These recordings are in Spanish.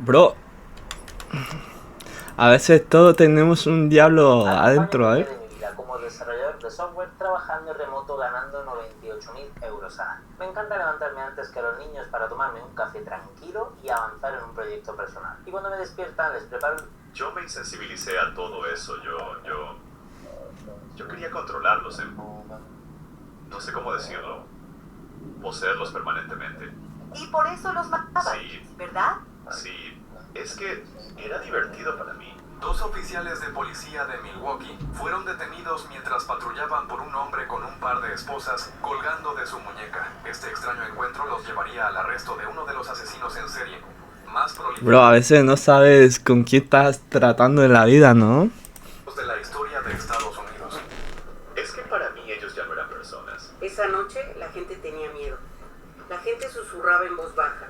Bro, a veces todos tenemos un diablo Actualmente adentro, ¿eh? de mi vida como desarrollador de software trabajando en remoto ganando 98.000 euros al año. Me encanta levantarme antes que los niños para tomarme un café tranquilo y avanzar en un proyecto personal. Y cuando me despiertan les preparo... Yo me insensibilicé a todo eso, yo quería controlarlos, no sé cómo decirlo, poseerlos permanentemente. Y por eso los mataban, Sí. ¿verdad? Sí, es que era divertido para mí. Dos oficiales de policía de Milwaukee fueron detenidos mientras patrullaban por un hombre con un par de esposas colgando de su muñeca. Este extraño encuentro los llevaría al arresto de uno de los asesinos en serie más Bro, a prolíficos veces no sabes con quién estás tratando en la vida, ¿no? de la historia de Estados Unidos. Es que para mí ellos ya no eran personas. Esa noche la gente tenía miedo. La gente susurraba en voz baja.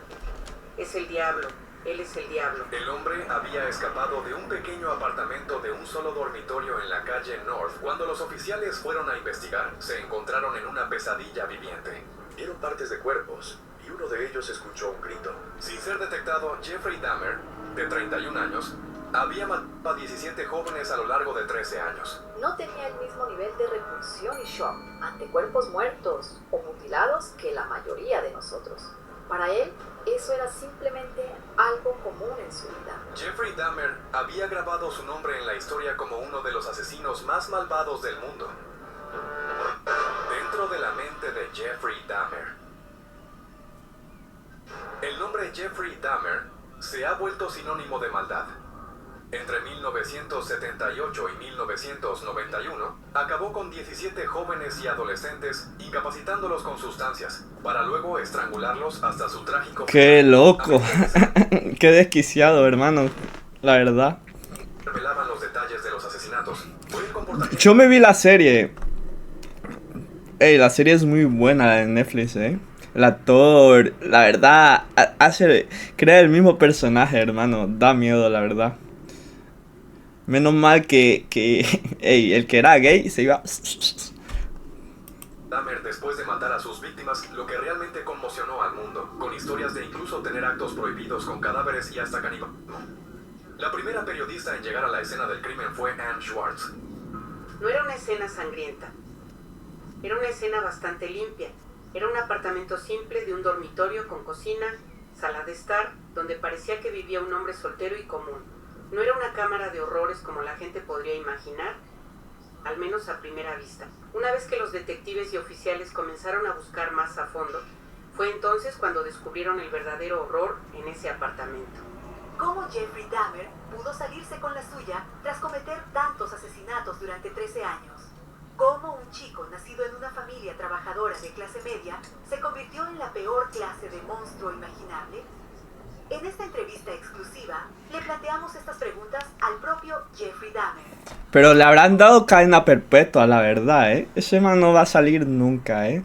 Es el diablo, él es el diablo. El hombre había escapado de un pequeño apartamento de un solo dormitorio en la calle North. Cuando los oficiales fueron a investigar, se encontraron en una pesadilla viviente. Vieron partes de cuerpos y uno de ellos escuchó un grito. Sin ser detectado, Jeffrey Dahmer, de 31 años, había matado a 17 jóvenes a lo largo de 13 años. No tenía el mismo nivel de repulsión y shock ante cuerpos muertos o mutilados que la mayoría de nosotros. Para él, eso era simplemente algo común en su vida. Jeffrey Dahmer había grabado su nombre en la historia como uno de los asesinos más malvados del mundo. Dentro de la mente de Jeffrey Dahmer. El nombre Jeffrey Dahmer se ha vuelto sinónimo de maldad. Entre 1978 y 1991, acabó con 17 jóvenes y adolescentes, incapacitándolos con sustancias, para luego estrangularlos hasta su trágico ¡Qué final. loco! ¡Qué desquiciado, hermano! La verdad. Revelaban los detalles de los asesinatos. Fue el comportamiento Yo me vi la serie. Ey, la serie es muy buena, la de Netflix, ¿eh? El actor, la verdad, crea el mismo personaje, hermano. Da miedo, la verdad. Menos mal que ey, el que era gay se iba... Dahmer, después de matar a sus víctimas, lo que realmente conmocionó al mundo, con historias de incluso tener actos prohibidos con cadáveres y hasta canibalismo. La primera periodista en llegar a la escena del crimen fue Ann Schwartz. No era una escena sangrienta. Era una escena bastante limpia. Era un apartamento simple de un dormitorio con cocina, sala de estar, donde parecía que vivía un hombre soltero y común. No era una cámara de horrores como la gente podría imaginar, al menos a primera vista. Una vez que los detectives y oficiales comenzaron a buscar más a fondo, fue entonces cuando descubrieron el verdadero horror en ese apartamento. ¿Cómo Jeffrey Dahmer pudo salirse con la suya tras cometer tantos asesinatos durante 13 años? ¿Cómo un chico nacido en una familia trabajadora de clase media se convirtió en la peor clase de monstruo imaginable? En esta entrevista exclusiva, le planteamos estas preguntas al propio Jeffrey Dahmer. Pero le habrán dado cadena perpetua, la verdad, ¿eh? Ese man no va a salir nunca, ¿eh?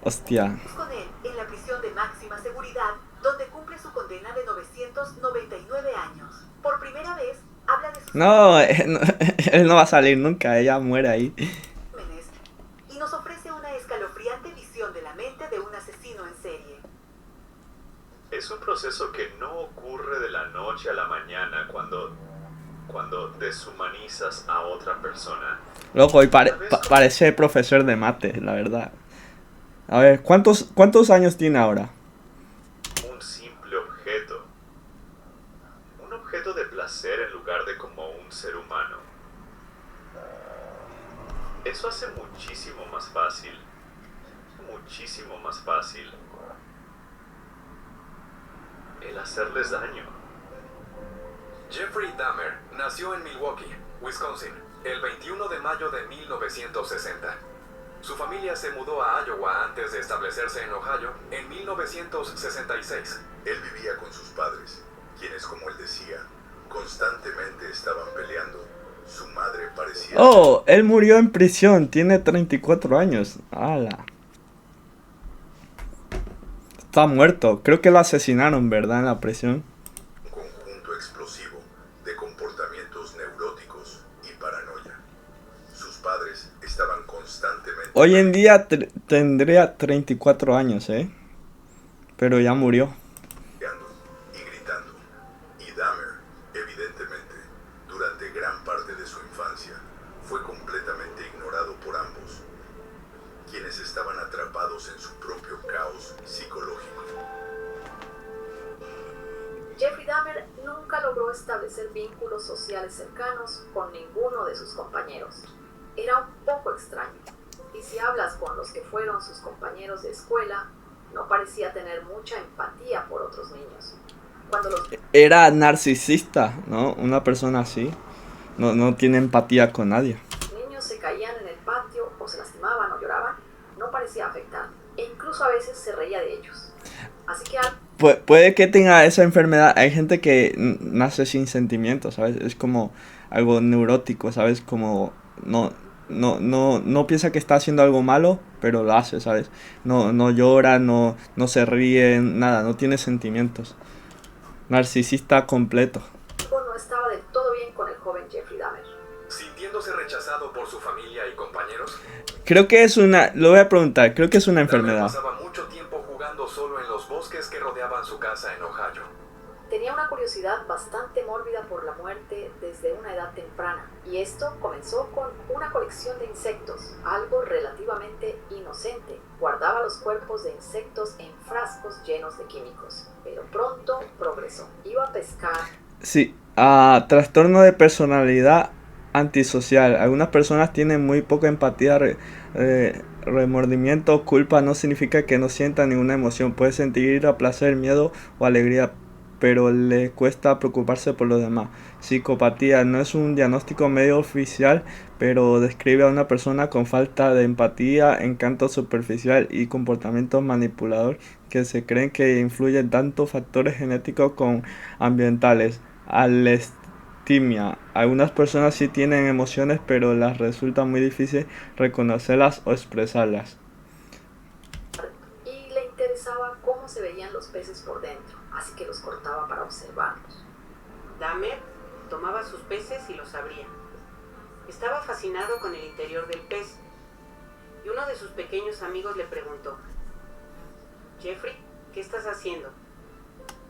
Hostia. Con él en la prisión de máxima seguridad, donde cumple su condena de 999 años. Por primera vez, habla de sus No, él no va a salir nunca, ella muere ahí. crímenes y nos ofrece una escalofriante visión de la mente de un asesino en serie. Es un proceso que no ocurre de la noche a la mañana cuando deshumanizas a otra persona. Loco, y parece profesor de mate, la verdad. A ver, ¿cuántos años tiene ahora? Un simple objeto. Un objeto de placer en lugar de como un ser humano. Eso hace muchísimo más fácil. Muchísimo más fácil el hacerles daño. Jeffrey Dahmer nació en Milwaukee, Wisconsin, el 21 de mayo de 1960. Su familia se mudó a Iowa antes de establecerse en Ohio en 1966. Él vivía con sus padres, quienes, como él decía, constantemente estaban peleando. Su madre parecía... Oh, él murió en prisión, tiene 34 años. ¡Hala! Está muerto, creo que lo asesinaron, ¿verdad? En la prisión. un conjunto explosivo de comportamientos neuróticos y paranoia. Sus padres estaban constantemente... Hoy en día tendría 34 años, ¿eh? Pero ya murió. y gritando, Jeffrey Dahmer nunca logró establecer vínculos sociales cercanos con ninguno de sus compañeros. Era un poco extraño. Y si hablas con los que fueron sus compañeros de escuela, no parecía tener mucha empatía por otros niños. Cuando los Era narcisista, ¿no? Una persona así no tiene empatía con nadie. niños se caían en el patio o se lastimaban o lloraban, no parecía afectar. E incluso a veces se reía de ellos. Así que Puede que tenga esa enfermedad. Hay gente que nace sin sentimientos, ¿sabes? Es como algo neurótico, ¿sabes? Como no piensa que está haciendo algo malo, pero lo hace, ¿sabes? No llora, no se ríe, nada, no tiene sentimientos. Narcisista completo. algo no estaba del todo bien con el joven Jeffrey Dahmer. Sintiéndose rechazado por su familia y compañeros, Creo que es lo voy a preguntar, creo que es una Dahmer enfermedad. pasaba mucho tiempo jugando solo en los bosques que rodeaban su casa en Ohio. Tenía una curiosidad bastante mórbida por la muerte desde una edad temprana, y esto comenzó con una colección de insectos, algo relativamente inocente. Guardaba los cuerpos de insectos en frascos llenos de químicos, pero pronto progresó. Iba a pescar. Sí, trastorno de personalidad antisocial. Algunas personas tienen muy poca empatía, remordimiento o culpa no significa que no sientan ninguna emoción. Puede sentir ira, placer, miedo o alegría, pero le cuesta preocuparse por los demás. Psicopatía no es un diagnóstico medio oficial, pero describe a una persona con falta de empatía, encanto superficial y comportamiento manipulador que se creen que influyen tanto factores genéticos como ambientales. Alestimia. Algunas personas sí tienen emociones, pero les resulta muy difícil reconocerlas o expresarlas. Y le interesaba cómo se veían los peces por dentro, así que los cortaba para observarlos. Dahmer tomaba sus peces y los abría. Estaba fascinado con el interior del pez, y uno de sus pequeños amigos le preguntó: Jeffrey, ¿qué estás haciendo?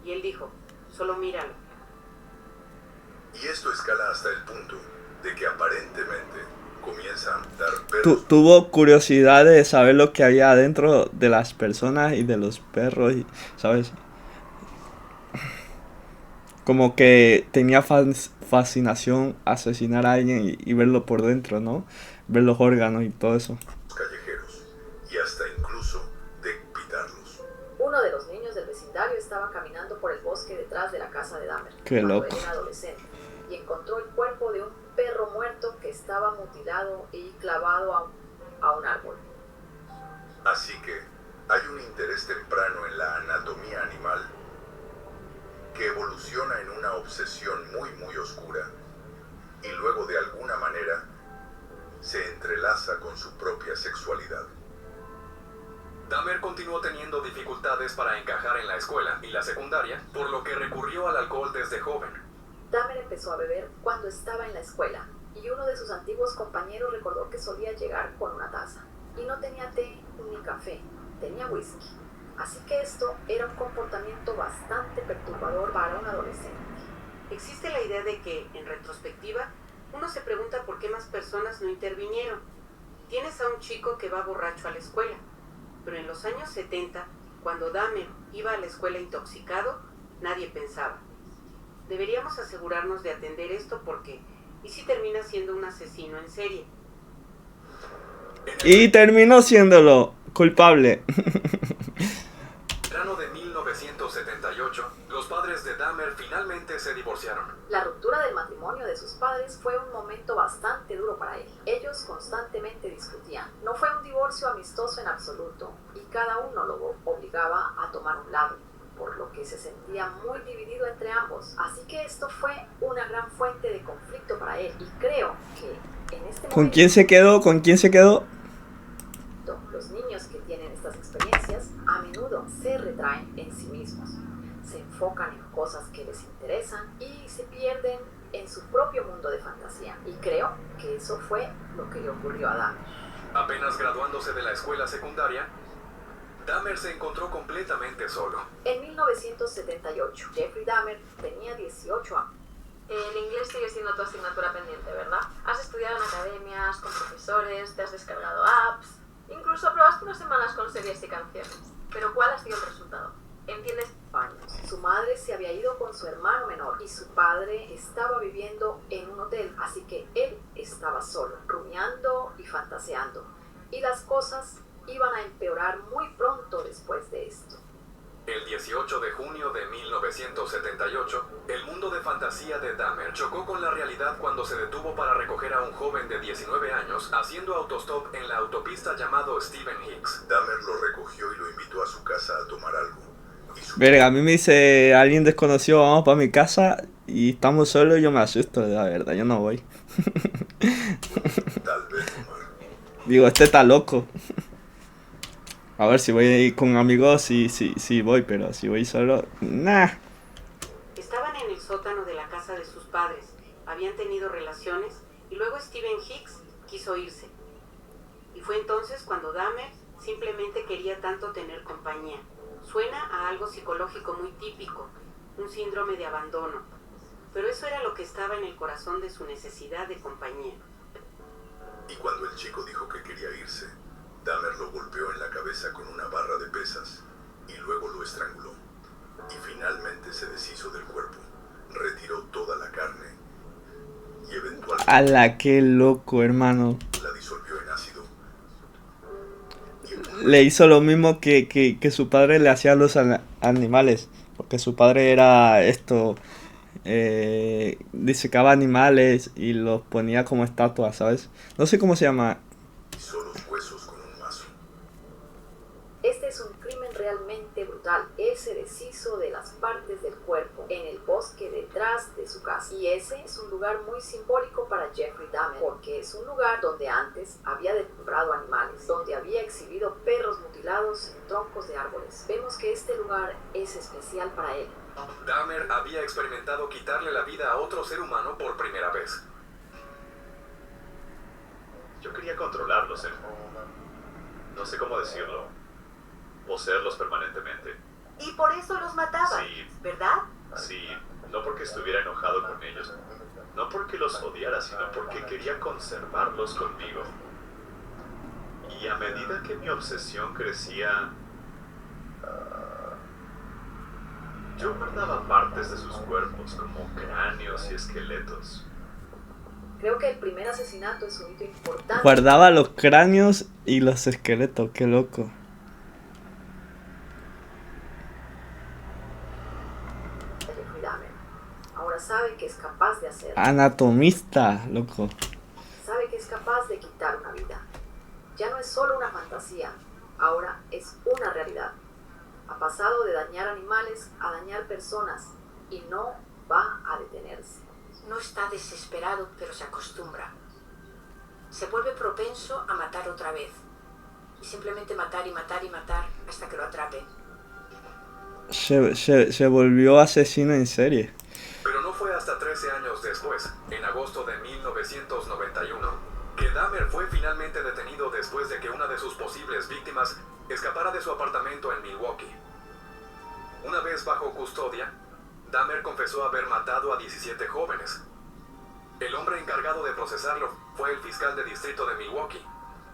Y él dijo: solo míralo. Y esto escala hasta el punto de que aparentemente comienza a dar perros. Tuvo curiosidad de saber lo que había adentro de las personas y de los perros, ¿sabes? Como que tenía fascinación asesinar a alguien y verlo por dentro, ¿no? Ver los órganos y todo eso. Callejeros y hasta incluso decapitarlos. Uno de los niños del vecindario estaba caminando por el bosque detrás de la casa de Dahmer Qué cuando loco. era adolescente y encontró el cuerpo de un perro muerto que estaba mutilado y clavado a un árbol. Así que hay un interés temprano en la anatomía animal que evoluciona en una obsesión muy oscura y luego de alguna manera se entrelaza con su propia sexualidad. Dahmer continuó teniendo dificultades para encajar en la escuela y la secundaria, por lo que recurrió al alcohol desde joven. Dahmer empezó a beber cuando estaba en la escuela y uno de sus antiguos compañeros recordó que solía llegar con una taza y no tenía té ni café, tenía whisky. Así que esto era un comportamiento bastante perturbador para un adolescente. Existe la idea de que, en retrospectiva, uno se pregunta por qué más personas no intervinieron. Tienes a un chico que va borracho a la escuela, pero en los años 70, cuando Dahmer iba a la escuela intoxicado, nadie pensaba: deberíamos asegurarnos de atender esto porque, ¿y si termina siendo un asesino en serie? Y terminó siéndolo culpable. En el verano de 1978, los padres de Dahmer finalmente se divorciaron. La ruptura del matrimonio de sus padres fue un momento bastante duro para él. Ellos constantemente discutían. No fue un divorcio amistoso en absoluto y cada uno lo obligaba a tomar un lado, por lo que se sentía muy dividido entre ambos. Así que esto fue una gran fuente de conflicto para él y creo que en este momento... ¿Con quién se quedó? ¿Con quién se quedó? Los niños que tienen estas experiencias a menudo se retraen en sí mismos, se enfocan en cosas que les interesan y se pierden en su propio mundo de fantasía. Y creo que eso fue lo que le ocurrió a Dahmer. Apenas graduándose de la escuela secundaria, Dahmer se encontró completamente solo. En 1978, Jeffrey Dahmer tenía 18 años. El inglés sigue siendo tu asignatura pendiente, ¿verdad? Has estudiado en academias, con profesores, te has descargado apps, incluso probaste unas semanas con series y canciones. Pero ¿cuál ha sido el resultado? ¿Entiendes? Su madre se había ido con con su hermano menor y su padre estaba viviendo en un hotel, así que él estaba solo, rumiando y fantaseando. Y las cosas iban a empeorar muy pronto después de esto. El 18 de junio de 1978, el mundo de fantasía de Dahmer chocó con la realidad cuando se detuvo para recoger a un joven de 19 años haciendo autostop en la autopista llamado Stephen Hicks. Dahmer lo recogió y lo invitó a su casa a tomar algo. Verga, a mí me dice alguien desconocido, vamos para mi casa y estamos solos y yo me asusto, la verdad, yo no voy. Tal vez, Omar. Digo, este está loco. A ver, si voy con amigos, sí voy, pero si voy solo, nah. Estaban en el sótano de la casa de sus padres, habían tenido relaciones y luego Stephen Hicks quiso irse. Y fue entonces cuando Dahmer simplemente quería tanto tener compañía. Suena a algo psicológico muy típico, un síndrome de abandono, pero eso era lo que estaba en el corazón de su necesidad de compañía. Y cuando el chico dijo que quería irse, Dahmer lo golpeó en la cabeza con una barra de pesas y luego lo estranguló. Y finalmente se deshizo del cuerpo, retiró toda la carne y eventualmente... ¡Hala, qué loco, hermano! La disolvió en ácido. Le hizo lo mismo que su padre le hacía a los animales, porque su padre era esto, disecaba animales y los ponía como estatuas, ¿sabes? No sé cómo se llama. Hizo los huesos con un mazo. Este es un crimen realmente brutal. Él se deshizo de las partes del cuerpo en el bosque detrás de su casa. Y ese es un lugar muy simbólico para Jeffrey Dahmer, porque es un lugar donde antes había desmembrado animales, donde había exhibido perros mutilados en troncos de árboles. Vemos que este lugar es especial para él. Dahmer había experimentado quitarle la vida a otro ser humano por primera vez. Yo quería controlarlos, no sé cómo decirlo. Poseerlos permanentemente. Y por eso los mataba, Sí. ¿verdad? Sí, no porque estuviera enojado con ellos, no porque los odiara, sino porque quería conservarlos conmigo. Y a medida que mi obsesión crecía, yo guardaba partes de sus cuerpos como cráneos y esqueletos. Creo que el primer asesinato es un hito importante. Guardaba los cráneos y los esqueletos, qué loco. Jeffrey Dahmer. Ahora sabe que es capaz de hacerlo. Anatomista, loco. Sabe que es capaz de quitar una vida. Ya no es solo una fantasía, ahora es una realidad. Ha pasado de dañar animales a dañar personas y no va a detenerse. No está desesperado, pero se acostumbra. Se vuelve propenso a matar otra vez. Y simplemente matar y matar y matar hasta que lo atrape. Se volvió asesino en serie. Pero no fue hasta 13 años después, en agosto de 1991, que Dahmer fue finalmente detenido después de que una de sus posibles víctimas escapara de su apartamento en Milwaukee. Una vez bajo custodia, Dahmer confesó haber matado a 17 jóvenes. El hombre encargado de procesarlo fue el fiscal de distrito de Milwaukee,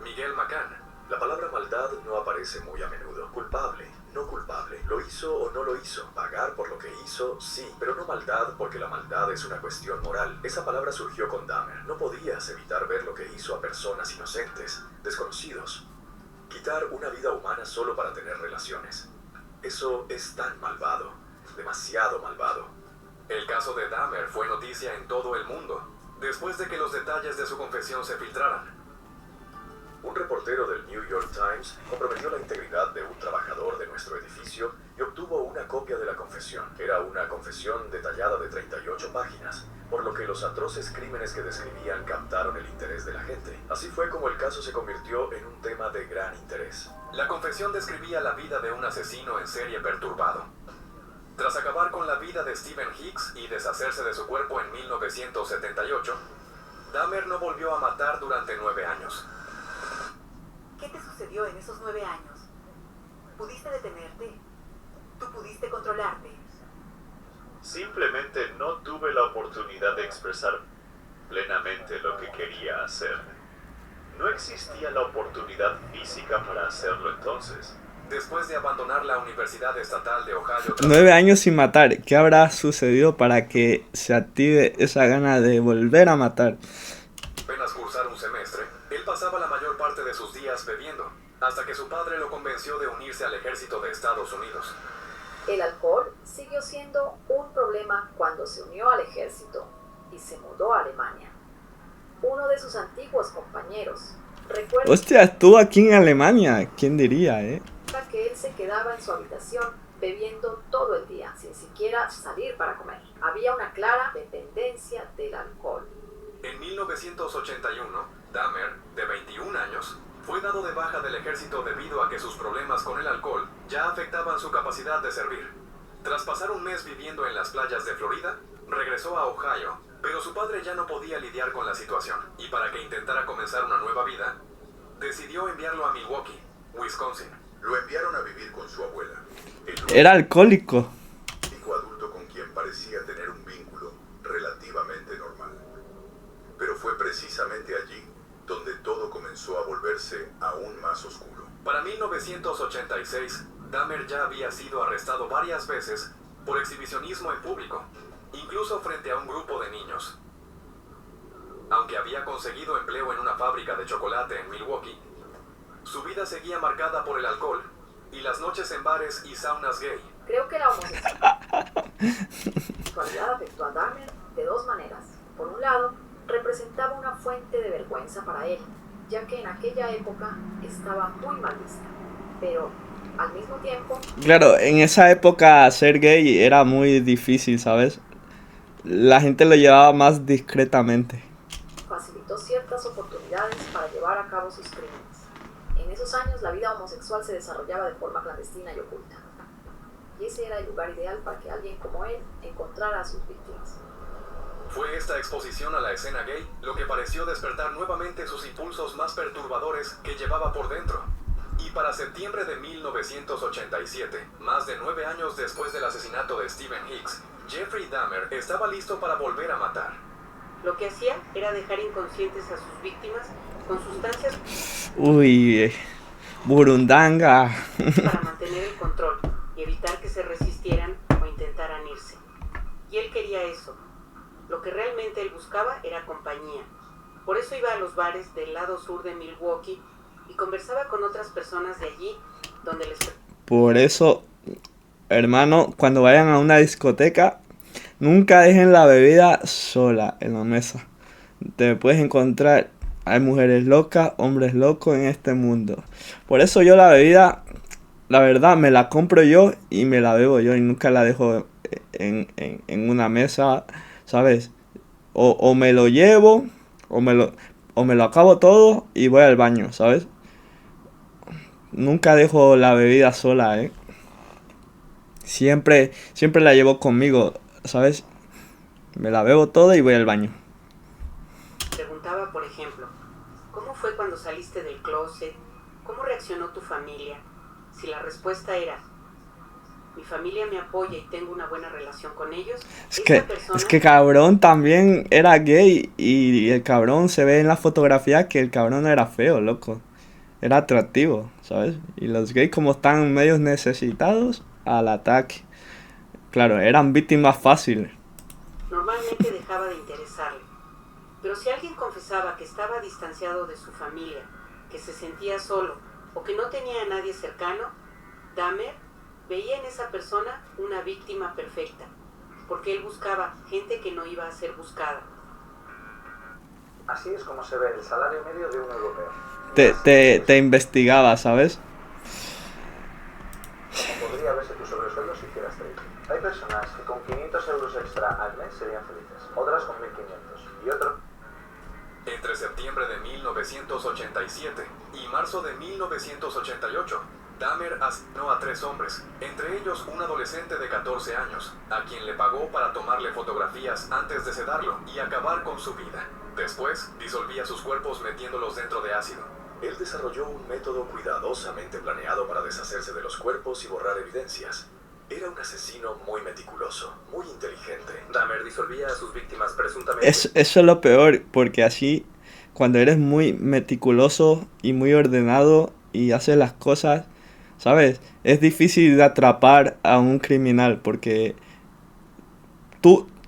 Miguel McCann. La palabra maldad no aparece muy a menudo. Culpable, no culpable. ¿Lo hizo o no lo hizo? Pagar por lo que hizo, sí, pero no maldad porque la maldad es una cuestión moral. Esa palabra surgió con Dahmer. No podías evitar ver lo que hizo a personas inocentes, desconocidos. Quitar una vida humana solo para tener relaciones. Eso es tan malvado, demasiado malvado. El caso de Dahmer fue noticia en todo el mundo, después de que los detalles de su confesión se filtraran. Un reportero del New York Times comprometió la integridad de un trabajador de nuestro edificio y obtuvo una copia de la confesión. Era una confesión detallada de 38 páginas, por lo que los atroces crímenes que describían captaron el interés de la gente. Así fue como el caso se convirtió en un tema de gran interés. La confesión describía la vida de un asesino en serie perturbado. Tras acabar con la vida de Stephen Hicks y deshacerse de su cuerpo en 1978, Dahmer no volvió a matar durante 9 años. ¿Qué te sucedió en esos 9 años? ¿Pudiste detenerte? ¿Tú pudiste controlarte? Simplemente no tuve la oportunidad de expresar plenamente lo que quería hacer. No existía la oportunidad física para hacerlo entonces. Después de abandonar la Universidad Estatal de Ohio... 9 años sin matar. ¿Qué habrá sucedido para que se active esa gana de volver a matar? Apenas cursar un semestre, él pasaba la mayor parte de sus días bebiendo, hasta que su padre lo convenció de unirse al ejército de Estados Unidos. El alcohol siguió siendo un problema cuando se unió al ejército y se mudó a Alemania. Uno de sus antiguos compañeros recuerda Hostia, estuvo aquí en Alemania. ¿Quién diría, que él se quedaba en su habitación bebiendo todo el día, sin siquiera salir para comer. Había una clara dependencia del alcohol. En 1981, Dahmer, de 21 años, fue dado de baja del ejército debido a que sus problemas con el alcohol ya afectaban su capacidad de servir. Tras pasar un mes viviendo en las playas de Florida, regresó a Ohio, pero su padre ya no podía lidiar con la situación, y para que intentara comenzar una nueva vida, decidió enviarlo a Milwaukee, Wisconsin. Lo enviaron a vivir con su abuela. Era alcohólico. El único adulto con quien parecía tener un vínculo relativamente normal. Pero fue precisamente allí donde todo comenzó a volverse aún más oscuro. Para 1986, Dahmer ya había sido arrestado varias veces por exhibicionismo en público, incluso frente a un grupo de niños. Aunque había conseguido empleo en una fábrica de chocolate en Milwaukee, su vida seguía marcada por el alcohol y las noches en bares y saunas gay. Creo que la homosexualidad afectó a Dahmer de dos maneras. Por un lado, representaba una fuente de vergüenza para él, ya que en aquella época estaba muy mal vista. Pero, al mismo tiempo... Claro, en esa época ser gay era muy difícil, ¿sabes? La gente lo llevaba más discretamente. Facilitó ciertas oportunidades para llevar a cabo sus crímenes. En esos años la vida homosexual se desarrollaba de forma clandestina y oculta. Y ese era el lugar ideal para que alguien como él encontrara a sus víctimas. Fue esta exposición a la escena gay lo que pareció despertar nuevamente sus impulsos más perturbadores que llevaba por dentro. Y para septiembre de 1987, más de 9 años después del asesinato de Stephen Hicks, Jeffrey Dahmer estaba listo para volver a matar. Lo que hacía era dejar inconscientes a sus víctimas con sustancias Uy, burundanga. para mantener el control y evitar que se resistieran o intentaran irse. Y él quería eso. Lo que realmente él buscaba era compañía. Por eso iba a los bares del lado sur de Milwaukee y conversaba con otras personas de allí donde les... Por eso, hermano, cuando vayan a una discoteca, nunca dejen la bebida sola en la mesa. Te puedes encontrar, hay mujeres locas, hombres locos en este mundo. Por eso yo la bebida, la verdad, me la compro yo y me la bebo yo y nunca la dejo en una mesa, ¿sabes? O me lo llevo, o me lo acabo todo y voy al baño, ¿sabes? Nunca dejo la bebida sola, Siempre la llevo conmigo, ¿sabes? Me la bebo toda y voy al baño. Preguntaba, por ejemplo, ¿cómo fue cuando saliste del closet? ¿Cómo reaccionó tu familia? Si la respuesta era, mi familia me apoya y tengo una buena relación con ellos, es que cabrón también era gay y el cabrón se ve en la fotografía que el cabrón no era feo, loco. Era atractivo, ¿sabes? Y los gays como están medios necesitados, al ataque. Claro, eran víctimas fáciles. Normalmente dejaba de interesarle. Pero si alguien confesaba que estaba distanciado de su familia, que se sentía solo o que no tenía a nadie cercano, Dahmer veía en esa persona una víctima perfecta, porque él buscaba gente que no iba a ser buscada. Así es como se ve el salario medio de un europeo. Te investigaba, ¿sabes? Como podría verse tu sobresueldo si hicieras trading. Hay personas que con 500 euros extra al mes serían felices, otras con 1500 y otro... Entre septiembre de 1987 y marzo de 1988, Dahmer asesinó a 3 hombres, entre ellos un adolescente de 14 años, a quien le pagó para tomarle fotografías antes de sedarlo y acabar con su vida. Después, disolvía sus cuerpos metiéndolos dentro de ácido. Él desarrolló un método cuidadosamente planeado para deshacerse de los cuerpos y borrar evidencias. Era un asesino muy meticuloso, muy inteligente. Dahmer disolvía a sus víctimas presuntamente. Eso es lo peor, porque así, cuando eres muy meticuloso y muy ordenado y haces las cosas, ¿sabes? Es difícil de atrapar a un criminal porque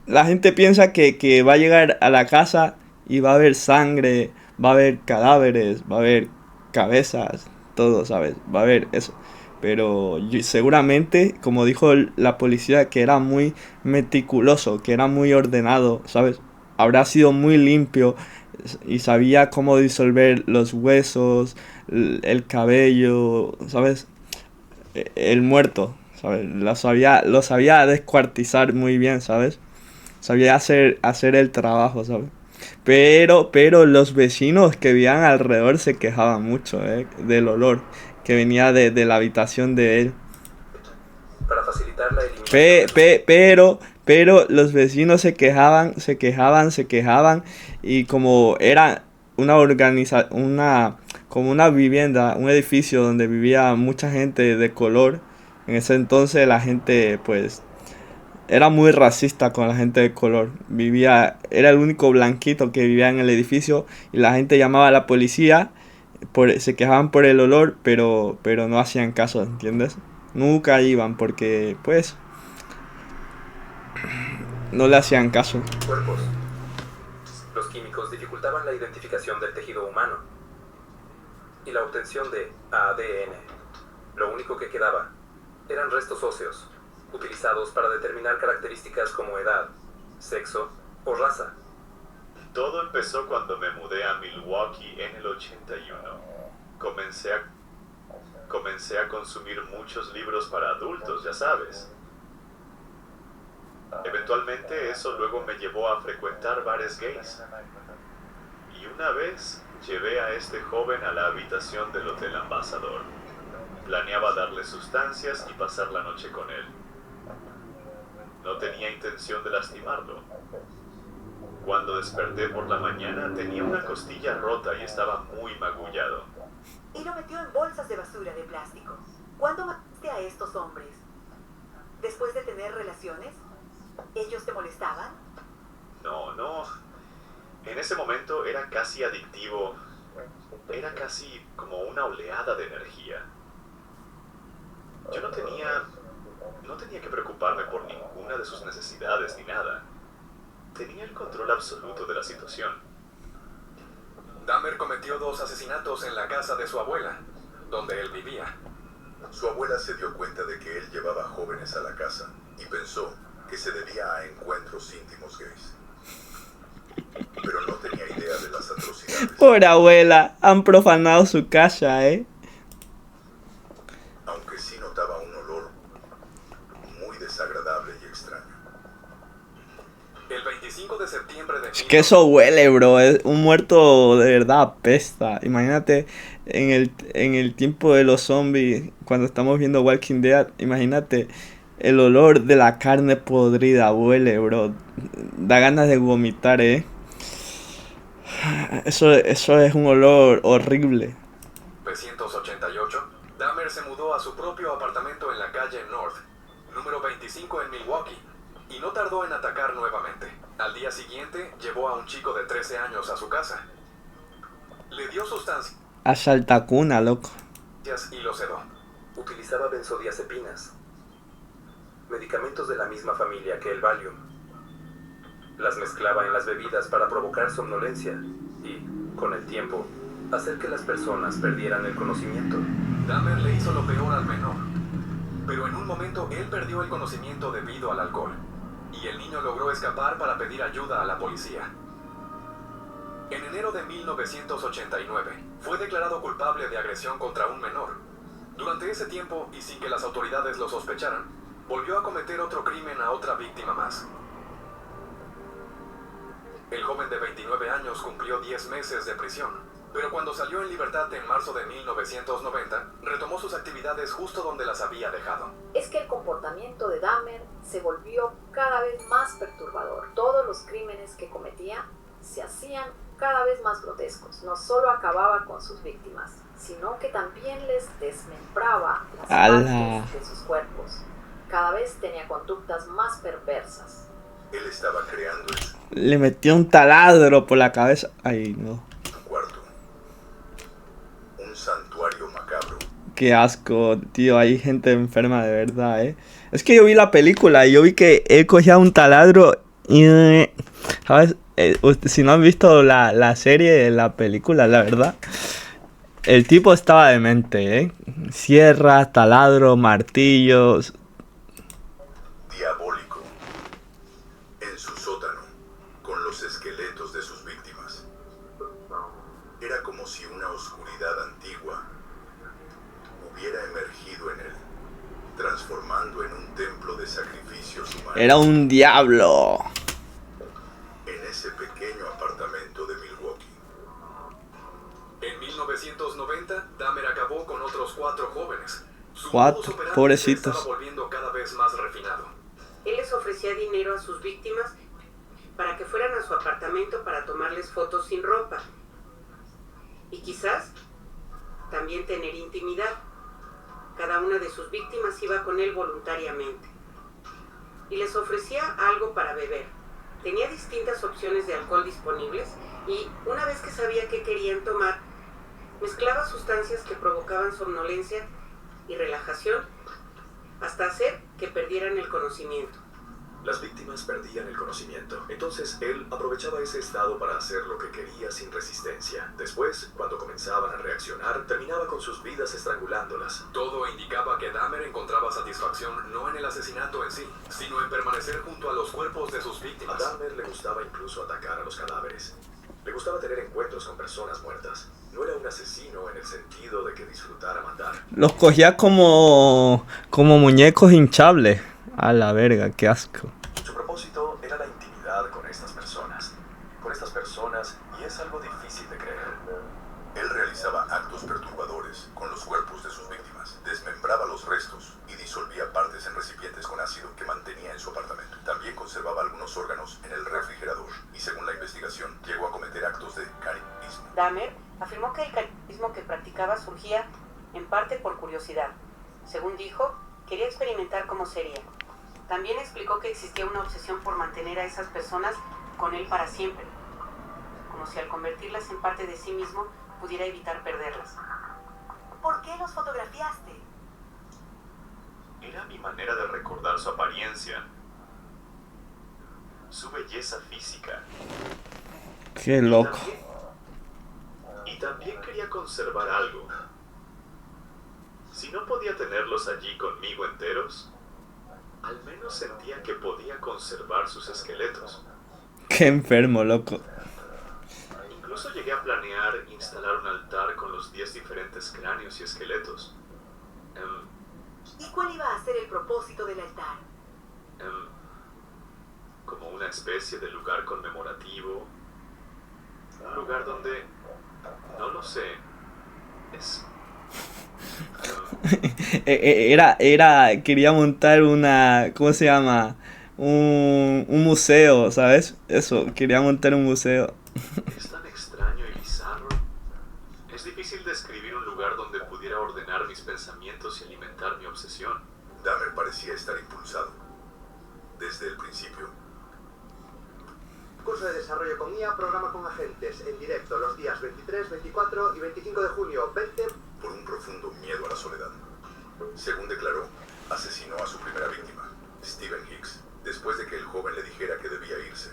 la gente piensa que va a llegar a la casa y va a haber sangre, va a haber cadáveres, va a haber cabezas, todo, ¿sabes? Va a haber eso. Pero seguramente, como dijo la policía, que era muy meticuloso, que era muy ordenado, ¿sabes? Habrá sido muy limpio y sabía cómo disolver los huesos, el cabello, ¿sabes? El muerto, ¿sabes? Lo sabía descuartizar muy bien, ¿sabes? Sabía hacer el trabajo, ¿sabes? Pero los vecinos que vivían alrededor se quejaban mucho, del olor que venía de la habitación de él. Para facilitar la eliminación. Pero los vecinos se quejaban y como era como una vivienda, un edificio donde vivía mucha gente de color, en ese entonces la gente pues era muy racista con la gente de color. Era el único blanquito que vivía en el edificio y la gente llamaba a la policía, se quejaban por el olor, pero no hacían caso, ¿entiendes? Nunca iban porque pues no le hacían caso. Cuerpos. Los químicos dificultaban la identificación del tejido humano y la obtención de ADN. Lo único que quedaba eran restos óseos, utilizados para determinar características como edad, sexo o raza. Todo empezó cuando me mudé a Milwaukee en el 81. Comencé a consumir muchos libros para adultos, ya sabes. Eventualmente eso luego me llevó a frecuentar bares gays. Y una vez llevé a este joven a la habitación del Hotel Ambassador. Planeaba darle sustancias y pasar la noche con él. No tenía intención de lastimarlo. Cuando desperté por la mañana tenía una costilla rota y estaba muy magullado. Y lo metió en bolsas de basura de plástico. ¿Cuándo mataste a estos hombres? ¿Después de tener relaciones? ¿Ellos te molestaban? No. En ese momento era casi adictivo. Era casi como una oleada de energía. Yo no tenía que preocuparme por ninguna de sus necesidades ni nada. Tenía el control absoluto de la situación. Dahmer cometió 2 asesinatos en la casa de su abuela, donde él vivía. Su abuela se dio cuenta de que él llevaba jóvenes a la casa y pensó que se debía a encuentros íntimos gays. Pero no tenía idea de las atrocidades. Pobre abuela, han profanado su casa, Aunque sí notaba un olor muy desagradable y extraño. El 25 de septiembre de... Es que eso huele, bro. Un muerto de verdad apesta. Imagínate en el tiempo de los zombies, cuando estamos viendo Walking Dead, imagínate el olor de la carne podrida. Huele, bro. Da ganas de vomitar, Eso es un olor horrible. 1988, Dahmer se mudó a su propio apartamento en la calle North, número 25 en Milwaukee, y no tardó en atacar nuevamente. Al día siguiente, llevó a un chico de 13 años a su casa. Le dio sustancias A saltacuna, loco. y lo sedó. Utilizaba benzodiazepinas, medicamentos de la misma familia que el Valium. Las mezclaba en las bebidas para provocar somnolencia y, con el tiempo, hacer que las personas perdieran el conocimiento. Dahmer le hizo lo peor al menor, pero en un momento él perdió el conocimiento debido al alcohol, y el niño logró escapar para pedir ayuda a la policía. En enero de 1989, fue declarado culpable de agresión contra un menor. Durante ese tiempo, y sin que las autoridades lo sospecharan, volvió a cometer otro crimen a otra víctima más. El joven de 29 años cumplió 10 meses de prisión, pero cuando salió en libertad en marzo de 1990, retomó sus actividades justo donde las había dejado. Es que el comportamiento de Dahmer se volvió cada vez más perturbador. Todos los crímenes que cometía se hacían cada vez más grotescos. No solo acababa con sus víctimas, sino que también les desmembraba las partes de sus cuerpos. Cada vez tenía conductas más perversas. Él estaba creando Le metió un taladro por la cabeza. Ay, no. su cuarto un santuario macabro. Qué asco, tío, hay gente enferma de verdad, ¿eh? Es que yo vi la película y yo vi que él cogía un taladro y... ¿Sabes? Si no han visto la serie, la película, la verdad, el tipo estaba demente, ¿eh? Sierras, taladro, martillos... Diabólico. En su sótano, con los esqueletos de sus víctimas. Era como si una oscuridad antigua hubiera emergido en él, transformando en un templo de sacrificios humanos. Era un diablo. En ese pequeño apartamento de Milwaukee. En 1990, Dahmer acabó con otros 4 jóvenes. Su 4, modus operandi pobrecitos. se estaba volviendo cada vez más refinado. Él les ofrecía dinero a sus víctimas para que fueran a su apartamento para tomarles fotos sin ropa. Y quizás también tener intimidad. Cada una de sus víctimas iba con él voluntariamente. Y les ofrecía algo para beber. Tenía distintas opciones de alcohol disponibles y, una vez que sabía qué querían tomar, mezclaba sustancias que provocaban somnolencia y relajación hasta hacer que perdieran el conocimiento. Las víctimas perdían el conocimiento, entonces él aprovechaba ese estado para hacer lo que quería sin resistencia. Después, cuando comenzaban a reaccionar, terminaba con sus vidas estrangulándolas. Todo indicaba que Dahmer encontraba satisfacción no en el asesinato en sí, sino en permanecer junto a los cuerpos de sus A víctimas. Dahmer le gustaba incluso atacar a los cadáveres. Le gustaba tener encuentros con personas muertas. No era un asesino en el sentido de que disfrutara matar. Los cogía como muñecos hinchables. A la verga, qué asco. Su propósito era la intimidad con estas personas, y es algo difícil de creer. Él realizaba actos perturbadores con los cuerpos de sus víctimas. Desmembraba los restos y disolvía partes en recipientes con ácido que mantenía en su apartamento. También conservaba algunos órganos en el refrigerador y, según la investigación, llegó a cometer actos de canibalismo. Dahmer afirmó que el canibalismo que practicaba surgía en parte por curiosidad. Según dijo, quería experimentar cómo sería. También explicó que existía una obsesión por mantener a esas personas con él para siempre, como si al convertirlas en parte de sí mismo pudiera evitar perderlas. ¿Por qué los fotografiaste? Era mi manera de recordar su apariencia, su belleza física. Qué loco. Y también quería conservar algo. Si no podía tenerlos allí conmigo enteros, al menos sentía que podía conservar sus esqueletos. Qué enfermo, loco. Incluso llegué a planear instalar un altar con los 10 diferentes cráneos y esqueletos. ¿Y cuál iba a ser el propósito del altar? Como una especie de lugar conmemorativo. Un lugar donde... no lo sé. Quería montar una, ¿cómo se llama? Un museo, ¿sabes? Eso, quería montar un museo. Es tan extraño y bizarro. Es difícil describir un lugar donde pudiera ordenar mis pensamientos y alimentar mi obsesión. Dahmer parecía estar impulsado desde el principio. Curso de desarrollo con IA, programa con agentes, en directo los días 23, 24 y 25 de junio, 20... Por un profundo miedo a la soledad. Según declaró, asesinó a su primera víctima, Stephen Hicks, después de que el joven le dijera que debía irse,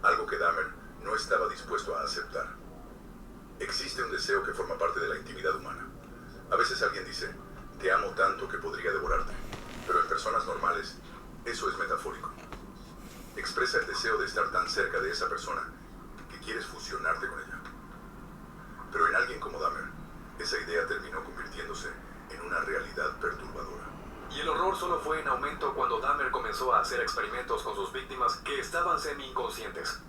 algo que Dahmer no estaba dispuesto a aceptar. Existe un deseo que forma parte de la intimidad humana. A veces alguien dice, te amo tanto que podría devorarte, pero en personas normales, eso es metafórico. Expresa el deseo de estar tan cerca de esa persona que quieres fusionarte con ella. Pero en alguien como Dahmer, esa idea terminó convirtiéndose en una realidad perturbadora. Y el horror solo fue en aumento cuando Dahmer comenzó a hacer experimentos con sus víctimas que estaban semi-inconscientes.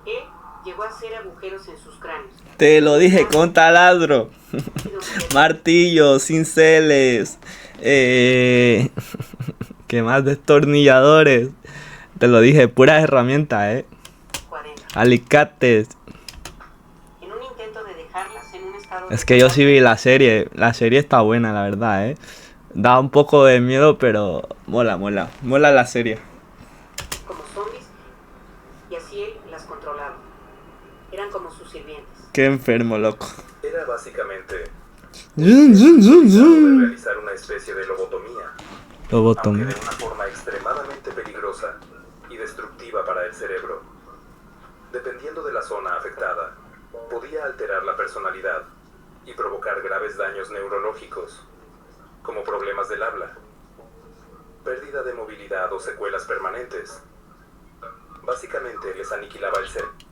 Él llegó a hacer agujeros en sus cráneos. Te lo dije, con taladro, martillo, cinceles, ¿qué más? Destornilladores. Te lo dije, puras herramientas, alicates. En un intento de dejarlas en un estado... Es que yo sí vi la serie está buena, la verdad, Da un poco de miedo, pero mola la serie. Como zombies, y así él las controlaba. Eran como sus sirvientes. Qué enfermo, loco. Era básicamente de realizar una especie de lobotomía, Lobotomía. aunque de una forma extremadamente peligrosa y destructiva para el cerebro. Dependiendo de la zona afectada, podía alterar la personalidad y provocar graves daños neurológicos, como problemas del habla, pérdida de movilidad o secuelas permanentes. Básicamente les aniquilaba el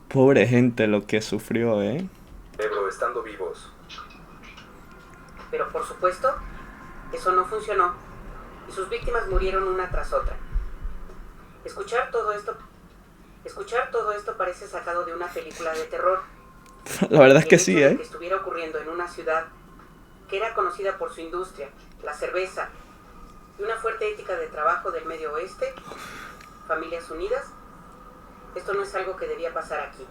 Pobre gente lo que sufrió, cerebro estando vivos. Pero por supuesto, eso no funcionó y sus víctimas murieron una tras otra. Escuchar todo esto parece sacado de una película de terror. La verdad es que Y el sí, hecho de que estuviera ocurriendo en una ciudad que era conocida por su industria, la cerveza, y una fuerte ética de trabajo del Medio Oeste, familias unidas, esto no es algo que debía pasar aquí.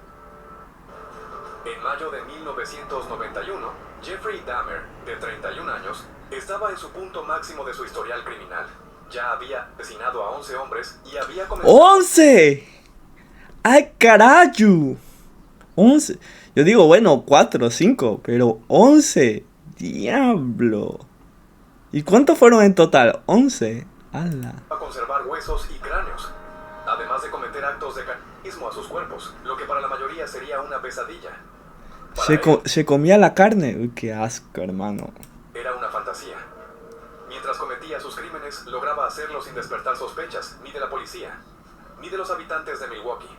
En mayo de 1991, Jeffrey Dahmer, de 31 años, estaba en su punto máximo de su historial criminal. Ya había asesinado a 11 hombres y había cometido... ¡11! ¡Ay, carajo! 11. Yo digo, bueno, 4 o 5, pero 11. ¡Diablo! ¿Y cuántos fueron en total? 11. ¡Hala! a conservar huesos y cráneos, además de cometer actos de canibalismo a sus cuerpos, lo que para la mayoría sería una pesadilla. Se comía la carne. Uy, qué asco, hermano. Era una fantasía. Mientras cometía sus crímenes, lograba hacerlo sin despertar sospechas, ni de la policía, ni de los habitantes de Milwaukee.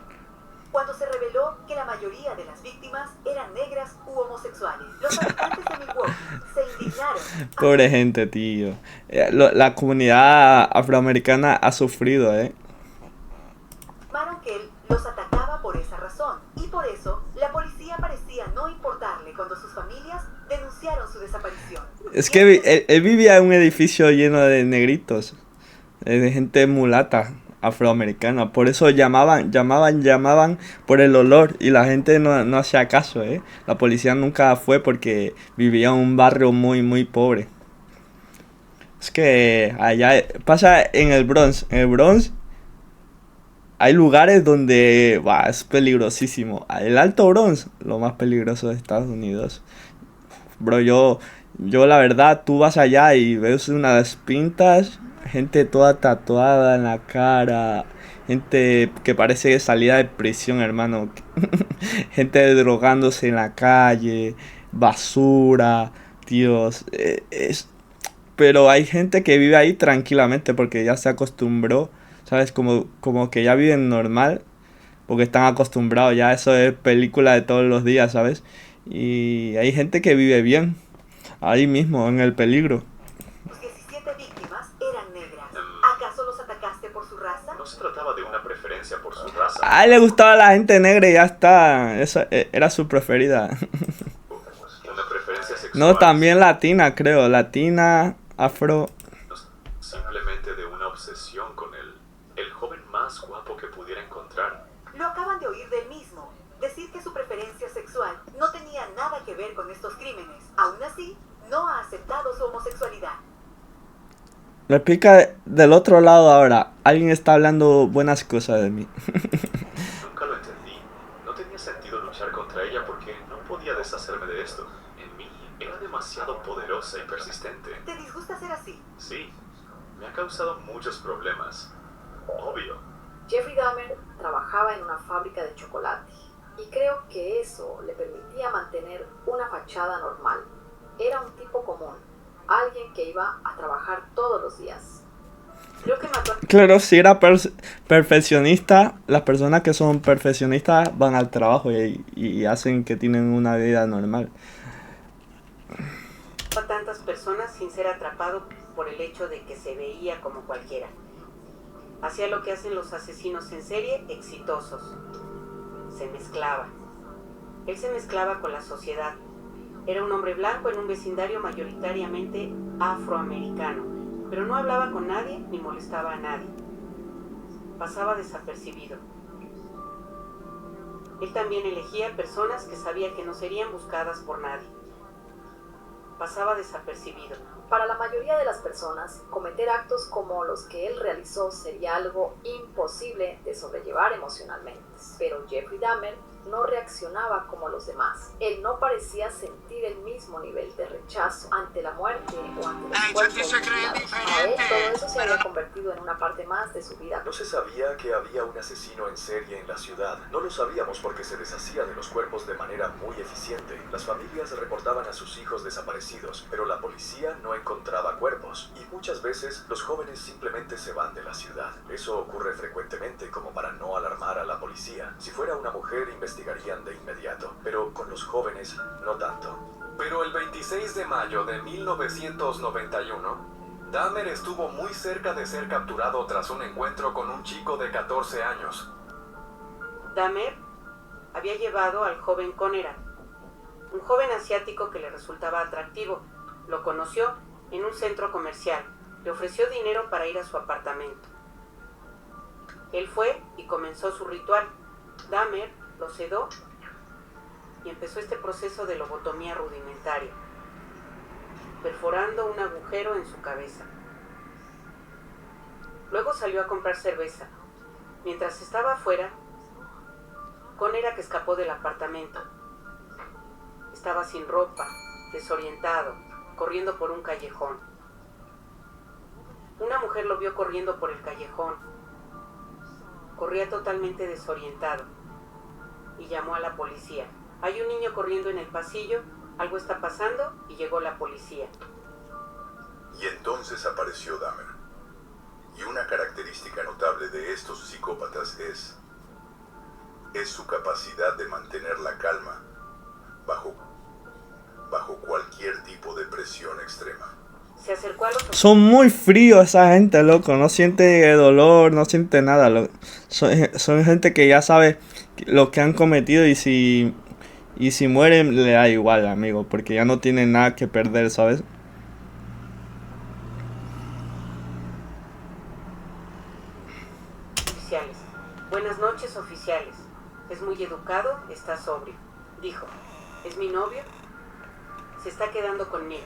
Cuando se reveló que la mayoría de las víctimas eran negras u homosexuales, los habitantes de Milwaukee se indignaron. Pobre gente, tío. La comunidad afroamericana ha sufrido, Afirmaron que él los atacaba por esa razón y por eso la policía parecía no importarle cuando sus familias denunciaron su desaparición. Es que él vivía en un edificio lleno de negritos, de gente mulata afroamericana. Por eso llamaban por el olor y la gente no hacía caso, La policía nunca fue porque vivía en un barrio muy, muy pobre. Es que allá pasa en el Bronx. En el Bronx hay lugares donde es peligrosísimo. El Alto Bronx, lo más peligroso de Estados Unidos. Bro, yo la verdad, tú vas allá y ves unas pintas, gente toda tatuada en la cara, gente que parece salida de prisión, hermano. Gente drogándose en la calle, basura, tíos. Pero hay gente que vive ahí tranquilamente porque ya se acostumbró, ¿sabes? Como que ya viven normal, porque están acostumbrados, ya eso es película de todos los días, ¿sabes? Y hay gente que vive bien, ahí mismo, en el peligro. Sus 17 víctimas eran negras. ¿Acaso los atacaste por su raza? No se trataba de una preferencia por su raza. A él le gustaba la gente negra y ya está, esa era su preferida. Una preferencia sexual. No, también latina, creo, latina, afro. Simplemente de una obsesión con él. El joven más guapo que pudiera encontrar. Lo acaban de oír del mismo. Decir que su preferencia sexual no tenía nada que ver con estos crímenes. Aún así, no ha aceptado su homosexualidad. Me explica del otro lado ahora. Alguien está hablando buenas cosas de mí. Nunca lo entendí. No tenía sentido luchar contra ella porque no podía deshacerme de esto. En mí era demasiado poderosa y persistente. ¿Te disgusta ser así? Sí, me ha causado muchos problemas. Obvio. Jeffrey Dahmer trabajaba en una fábrica de chocolate y creo que eso le permitía mantener una fachada normal. Era un tipo común, alguien que iba a trabajar todos los días. Creo que mató a... Claro, si era perfeccionista, las personas que son perfeccionistas van al trabajo y hacen que tienen una vida normal. A tantas personas sin ser atrapado por el hecho de que se veía como cualquiera. Hacía lo que hacen los asesinos en serie exitosos. Se mezclaba. Él se mezclaba con la sociedad. Era un hombre blanco en un vecindario mayoritariamente afroamericano, pero no hablaba con nadie ni molestaba a nadie. Pasaba desapercibido. Él también elegía personas que sabía que no serían buscadas por nadie. Pasaba desapercibido. Para la mayoría de las personas, cometer actos como los que él realizó sería algo imposible de sobrellevar emocionalmente. Pero Jeffrey Dahmer no reaccionaba como los demás. Él no parecía sentir el mismo nivel de rechazo ante la muerte o ante los cuerpos mutilados. A él todo eso se había convertido en una parte más de su vida. No se sabía que había un asesino en serie en la ciudad. No lo sabíamos porque se deshacía de los cuerpos de manera muy eficiente. Las familias reportaban a sus hijos desaparecidos, pero la policía no encontraba cuerpos. Y muchas veces los jóvenes simplemente se van de la ciudad. Eso ocurre frecuentemente como para no alarmar a la policía. Si fuera una mujer, investigarían de inmediato, pero con los jóvenes no tanto. Pero el 26 de mayo de 1991, Dahmer estuvo muy cerca de ser capturado tras un encuentro con un chico de 14 años. Dahmer había llevado al joven Conrad, un joven asiático que le resultaba atractivo. Lo conoció en un centro comercial. Le ofreció dinero para ir a su apartamento. Él fue y comenzó su ritual. Dahmer lo sedó y empezó este proceso de lobotomía rudimentaria, perforando un agujero en su cabeza. Luego salió a comprar cerveza. Mientras estaba afuera, Conrad escapó del apartamento. Estaba sin ropa, desorientado, corriendo por un callejón. Una mujer lo vio corriendo por el callejón. Corría totalmente desorientado y llamó a la policía. Hay un niño corriendo en el pasillo, algo está pasando, y llegó la policía. Y entonces apareció Dahmer. Y una característica notable de estos psicópatas es su capacidad de mantener la calma bajo cualquier tipo de presión extrema. Se acercó a los... Son muy fríos esa gente, loco. No siente dolor, no siente nada. Son gente que ya sabe lo que han cometido y si mueren le da igual, amigo. Porque ya no tienen nada que perder, ¿sabes? Oficiales. Buenas noches, oficiales. Es muy educado, está sobrio. Dijo, ¿es mi novio? Se está quedando conmigo.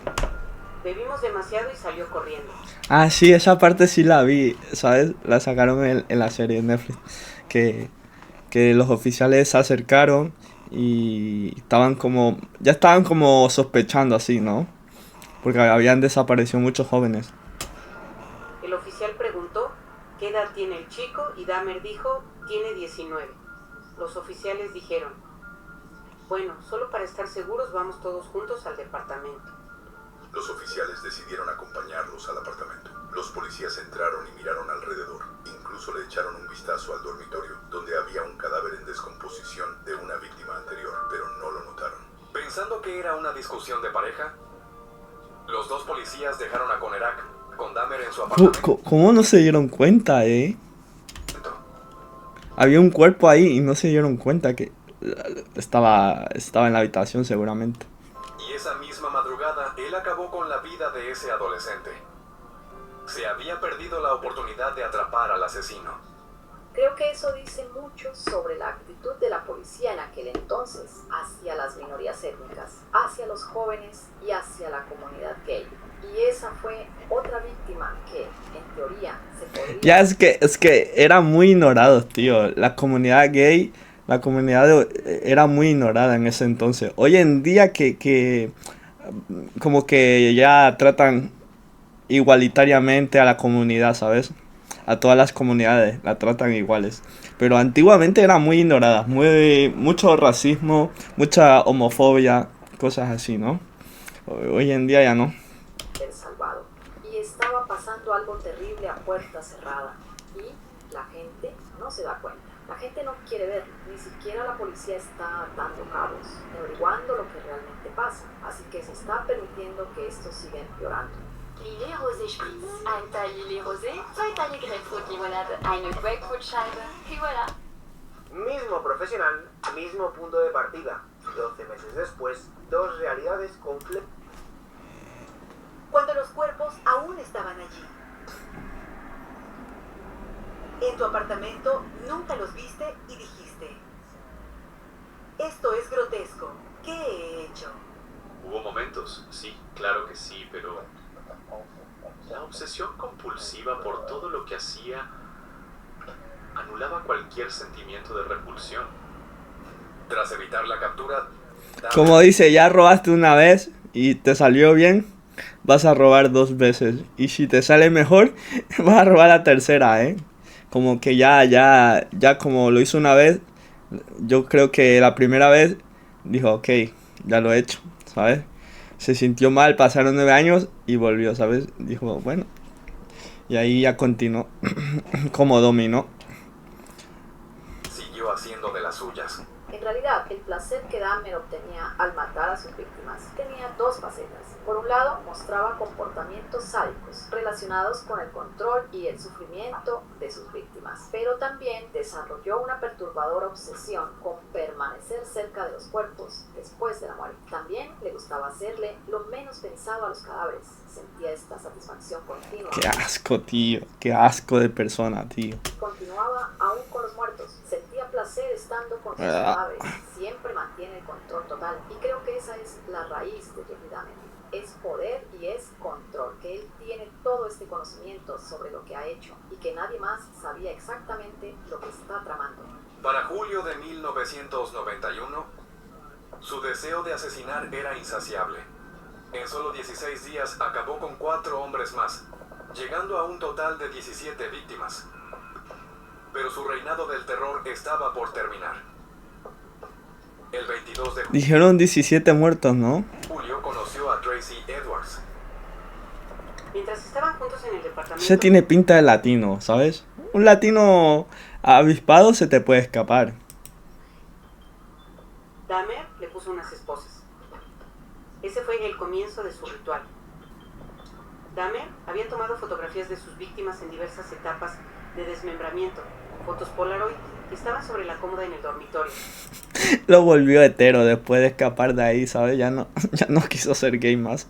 Bebimos demasiado y salió corriendo. Ah, sí, esa parte sí la vi, ¿sabes? La sacaron en la serie de Netflix. Que los oficiales se acercaron y ya estaban como sospechando así, ¿no? Porque habían desaparecido muchos jóvenes. El oficial preguntó qué edad tiene el chico y Dahmer dijo, tiene 19. Los oficiales dijeron, bueno, solo para estar seguros vamos todos juntos al departamento. Los oficiales decidieron acompañarlos al apartamento. Los policías entraron y miraron alrededor. Incluso le echaron un vistazo al dormitorio, donde había un cadáver en descomposición de una víctima anterior, pero no lo notaron. Pensando que era una discusión de pareja, los dos policías dejaron a Conrad con Dahmer en su apartamento. ¿Cómo no se dieron cuenta, Había un cuerpo ahí y no se dieron cuenta que estaba en la habitación seguramente. Y esa misma madrugada, él acabó con la vida de ese adolescente. Se había perdido la oportunidad de atrapar al asesino. Creo que eso dice mucho sobre la actitud de la policía en aquel entonces hacia las minorías étnicas, hacia los jóvenes y hacia la comunidad gay. Y esa fue otra víctima que, en teoría, se podría... Ya, es que eran muy ignorados, tío. La comunidad gay, era muy ignorada en ese entonces. Hoy en día que como que ya tratan igualitariamente a la comunidad, ¿sabes? A todas las comunidades la tratan iguales. Pero antiguamente era muy ignorada, mucho racismo, mucha homofobia, cosas así, ¿no? Hoy en día ya no. El salvado. Y estaba pasando algo terrible a puerta cerrada. Y la gente no se da cuenta. La gente no quiere ver. Ni siquiera la policía está dando cabos, averiguando lo que realmente pasa. Así que se está permitiendo que esto siga empeorando. Lillet rosé spritz. Ein Teil Lillet rosé, 2 Teile Grapefruit Limonade, eine Grapefruit-Scheibe, y voilà. Mismo profesional, mismo punto de partida. 12 meses después, dos realidades completas. Cuando los cuerpos aún estaban allí. En tu apartamento nunca los viste y dijiste, esto es grotesco, ¿qué he hecho? Hubo momentos, sí, claro que sí, pero La obsesión compulsiva por todo lo que hacía anulaba cualquier sentimiento de repulsión. Tras evitar la captura, Como dice, ya robaste una vez y te salió bien, vas a robar 2 veces. Y si te sale mejor, vas a robar la tercera, ¿eh? Como que ya como lo hizo una vez, yo creo que la primera vez dijo, ok, ya lo he hecho, ¿sabes? Se sintió mal, pasaron 9 años y volvió, ¿sabes? Dijo, bueno, y ahí ya continuó, como dominó. siguió haciendo de las suyas. En realidad, el placer que Dahmer obtenía al matar a sus víctimas tenía 2 facetas. Por un lado, mostraba comportamientos sádicos relacionados con el control y el sufrimiento de sus víctimas, pero también desarrolló una perturbadora obsesión con permanecer cerca de los cuerpos después de la muerte. También le gustaba hacerle lo menos pensado a los cadáveres. Sentía esta satisfacción continua. Qué asco, tío, qué asco de persona, tío. Continuaba aún con los muertos. Sentía placer estando con sus cadáveres. Siempre mantiene el control total. Y creo que esa es la raíz de Jeffrey Dahmer. Es poder y es control. Que él tiene todo este conocimiento sobre lo que ha hecho y que nadie más sabía exactamente lo que está tramando. Para julio de 1991, su deseo de asesinar era insaciable. En solo 16 días acabó con 4 hombres más, llegando a un total de 17 víctimas. Pero su reinado del terror estaba por terminar. El 22 de Dijeron 17 muertos, ¿no? julio conoció a Tracy Edwards. Mientras estaban juntos en el departamento... Ese tiene pinta de latino, ¿sabes? Un latino avispado se te puede escapar. Dahmer le puso unas esposas. Ese fue el comienzo de su ritual. Dahmer había tomado fotografías de sus víctimas en diversas etapas de desmembramiento, fotos Polaroid que estaban sobre la cómoda en el dormitorio. Lo volvió hetero después de escapar de ahí, ¿sabes? Ya no quiso ser gay más.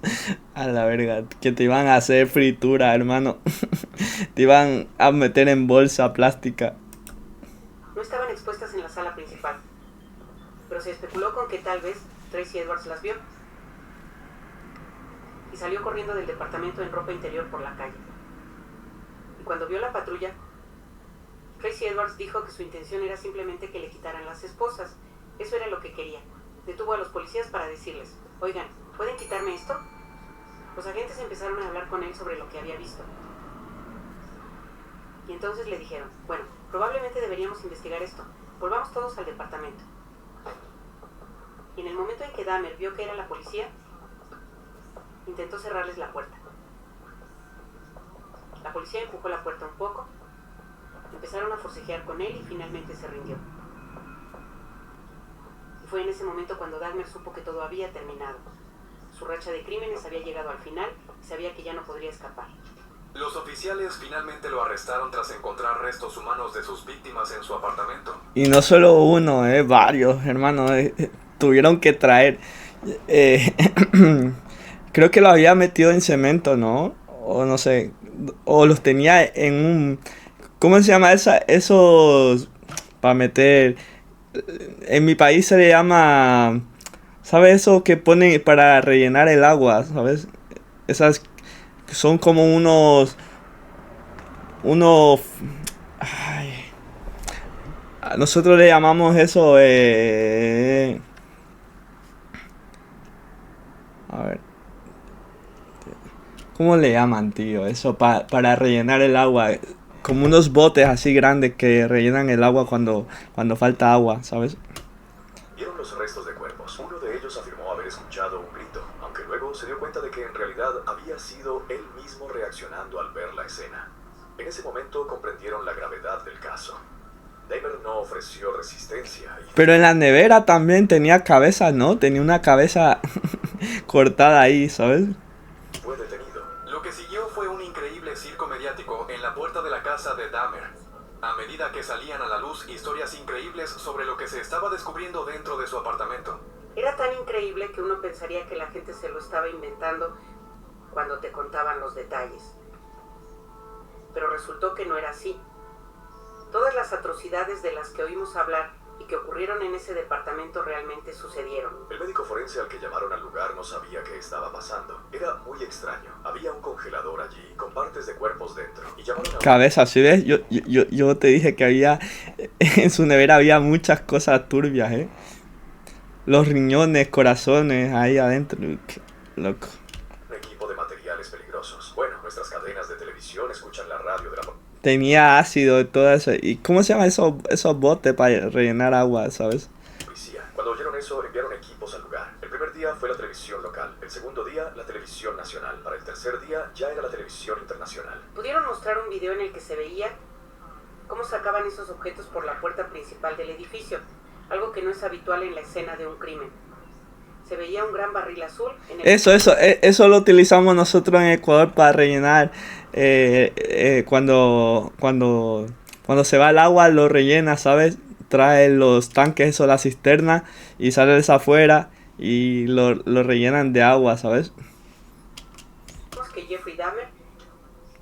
A la verga, que te iban a hacer fritura, hermano. Te iban a meter en bolsa plástica. No estaban expuestas en la sala principal, pero se especuló con que tal vez Tracy Edwards las vio y salió corriendo del departamento en ropa interior por la calle. Y cuando vio la patrulla, Tracy Edwards dijo que su intención era simplemente que le quitaran las esposas. Eso era lo que quería. Detuvo a los policías para decirles, oigan, ¿pueden quitarme esto? Los agentes empezaron a hablar con él sobre lo que había visto. Y entonces le dijeron, bueno, probablemente deberíamos investigar esto. Volvamos todos al departamento. Y en el momento en que Dahmer vio que era la policía, intentó cerrarles la puerta. La policía empujó la puerta un poco, empezaron a forcejear con él y finalmente se rindió. Y fue en ese momento cuando Dahmer supo que todo había terminado. Su racha de crímenes había llegado al final y sabía que ya no podría escapar. Los oficiales finalmente lo arrestaron tras encontrar restos humanos de sus víctimas en su apartamento. Y no solo uno, varios, hermano. Tuvieron que traer. Creo que lo había metido en cemento, ¿no? O no sé. O los tenía en un... ¿Cómo se llama esos para meter? En mi país se le llama... ¿Sabes eso que ponen para rellenar el agua? ¿Sabes? Esas son como unos... Ay, nosotros le llamamos eso... A ver. ¿Cómo le llaman, tío? Eso para rellenar el agua. Como unos botes así grandes que rellenan el agua cuando falta agua, ¿sabes? Vieron los restos de cuerpos. Uno de ellos afirmó haber escuchado un grito, aunque luego se dio cuenta de que en realidad había sido él mismo reaccionando al ver la escena. En ese momento comprendieron la gravedad del caso. Dahmer no ofreció resistencia. Pero en la nevera también tenía cabeza, ¿no? Tenía una cabeza cortada ahí, ¿sabes? Fue detenido. Lo que siguió fue un increíble circo mediático en la puerta de la casa de Dahmer. A medida que salían a la luz historias increíbles sobre lo que se estaba descubriendo dentro de su apartamento. Era tan increíble que uno pensaría que la gente se lo estaba inventando cuando te contaban los detalles. Pero resultó que no era así. Todas las atrocidades de las que oímos hablar y que ocurrieron en ese departamento realmente sucedieron. El médico forense al que llamaron al lugar no sabía qué estaba pasando. Era muy extraño. Había un congelador allí con partes de cuerpos dentro y llamaron a... Cabeza, ¿sí ves? Yo te dije que había... En su nevera había muchas cosas turbias, ¿eh? Los riñones, corazones, ahí adentro. Qué loco. Un equipo de materiales peligrosos. Bueno, nuestras cadenas de televisión escuchan la radio de la... Tenía ácido y todo eso. ¿Y cómo se llaman esos botes para rellenar agua, sabes? Policía. Cuando oyeron eso, enviaron equipos al lugar. El primer día fue la televisión local. El segundo día, la televisión nacional. Para el tercer día, ya era la televisión internacional. Pudieron mostrar un video en el que se veía cómo sacaban esos objetos por la puerta principal del edificio, algo que no es habitual en la escena de un crimen. Se veía un gran barril azul en el... Eso lo utilizamos nosotros en Ecuador para rellenar cuando se va el agua, lo rellena, ¿sabes? Trae los tanques, eso, la cisterna, y sales afuera y lo rellenan de agua, ¿sabes? Que Jeffrey Dahmer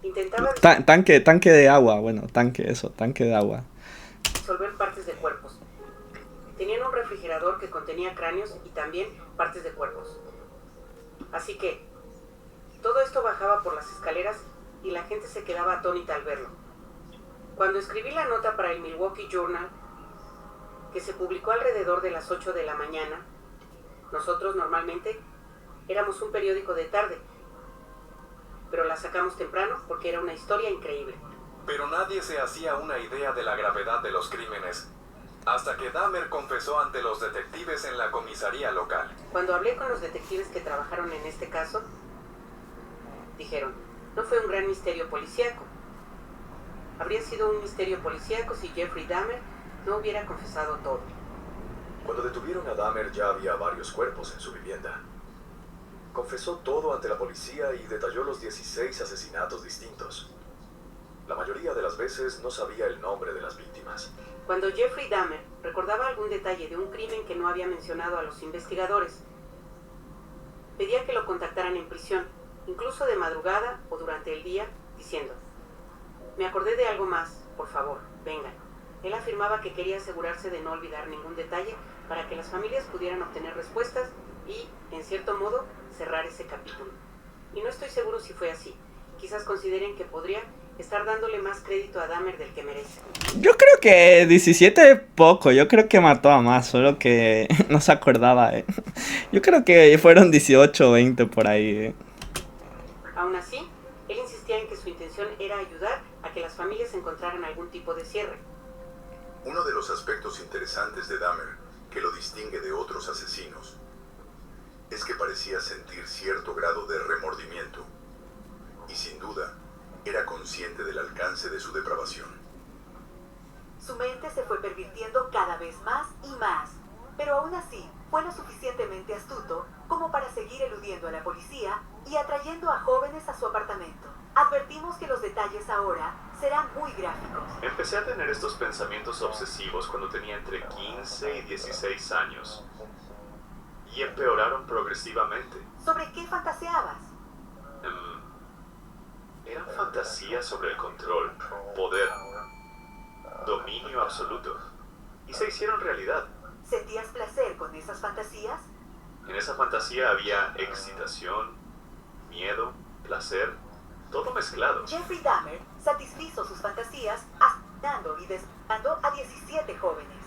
intentaba tanque de agua, tanque de agua. Disolver partes de cuerpos. Tenían un refrigerador que contenía cráneos y también partes de cuerpos. Así que todo esto bajaba por las escaleras y la gente se quedaba atónita al verlo. Cuando escribí la nota para el Milwaukee Journal, que se publicó alrededor de las 8 de la mañana, nosotros normalmente éramos un periódico de tarde, pero la sacamos temprano porque era una historia increíble. Pero nadie se hacía una idea de la gravedad de los crímenes hasta que Dahmer confesó ante los detectives en la comisaría local. Cuando hablé con los detectives que trabajaron en este caso, dijeron, no fue un gran misterio policíaco. Habría sido un misterio policíaco si Jeffrey Dahmer no hubiera confesado todo. Cuando detuvieron a Dahmer ya había varios cuerpos en su vivienda. Confesó todo ante la policía y detalló los 16 asesinatos distintos. La mayoría de las veces no sabía el nombre de las víctimas. Cuando Jeffrey Dahmer recordaba algún detalle de un crimen que no había mencionado a los investigadores, pedía que lo contactaran en prisión, incluso de madrugada o durante el día, diciendo, me acordé de algo más, por favor, vengan. Él afirmaba que quería asegurarse de no olvidar ningún detalle para que las familias pudieran obtener respuestas y, en cierto modo, cerrar ese capítulo. Y no estoy seguro si fue así. Quizás consideren que podría estar dándole más crédito a Dahmer del que merece. Yo creo que 17 es poco, yo creo que mató a más, solo que no se acordaba, Yo creo que fueron 18 o 20 por ahí, Aún así, él insistía en que su intención era ayudar a que las familias encontraran algún tipo de cierre. Uno de los aspectos interesantes de Dahmer, que lo distingue de otros asesinos, es que parecía sentir cierto grado de remordimiento, y sin duda, era consciente del alcance de su depravación. Su mente se fue pervirtiendo cada vez más y más, pero aún así fue lo suficientemente astuto como para seguir eludiendo a la policía y atrayendo a jóvenes a su apartamento. Advertimos que los detalles ahora serán muy gráficos. Empecé a tener estos pensamientos obsesivos cuando tenía entre 15 y 16 años, y empeoraron progresivamente. ¿Sobre qué fantaseabas? Eran fantasías sobre el control, poder, dominio absoluto, y se hicieron realidad. ¿Sentías placer con esas fantasías? En esa fantasía había excitación, miedo, placer, todo mezclado. Jeffrey Dahmer satisfizo sus fantasías asesinando y desnudando a 17 jóvenes.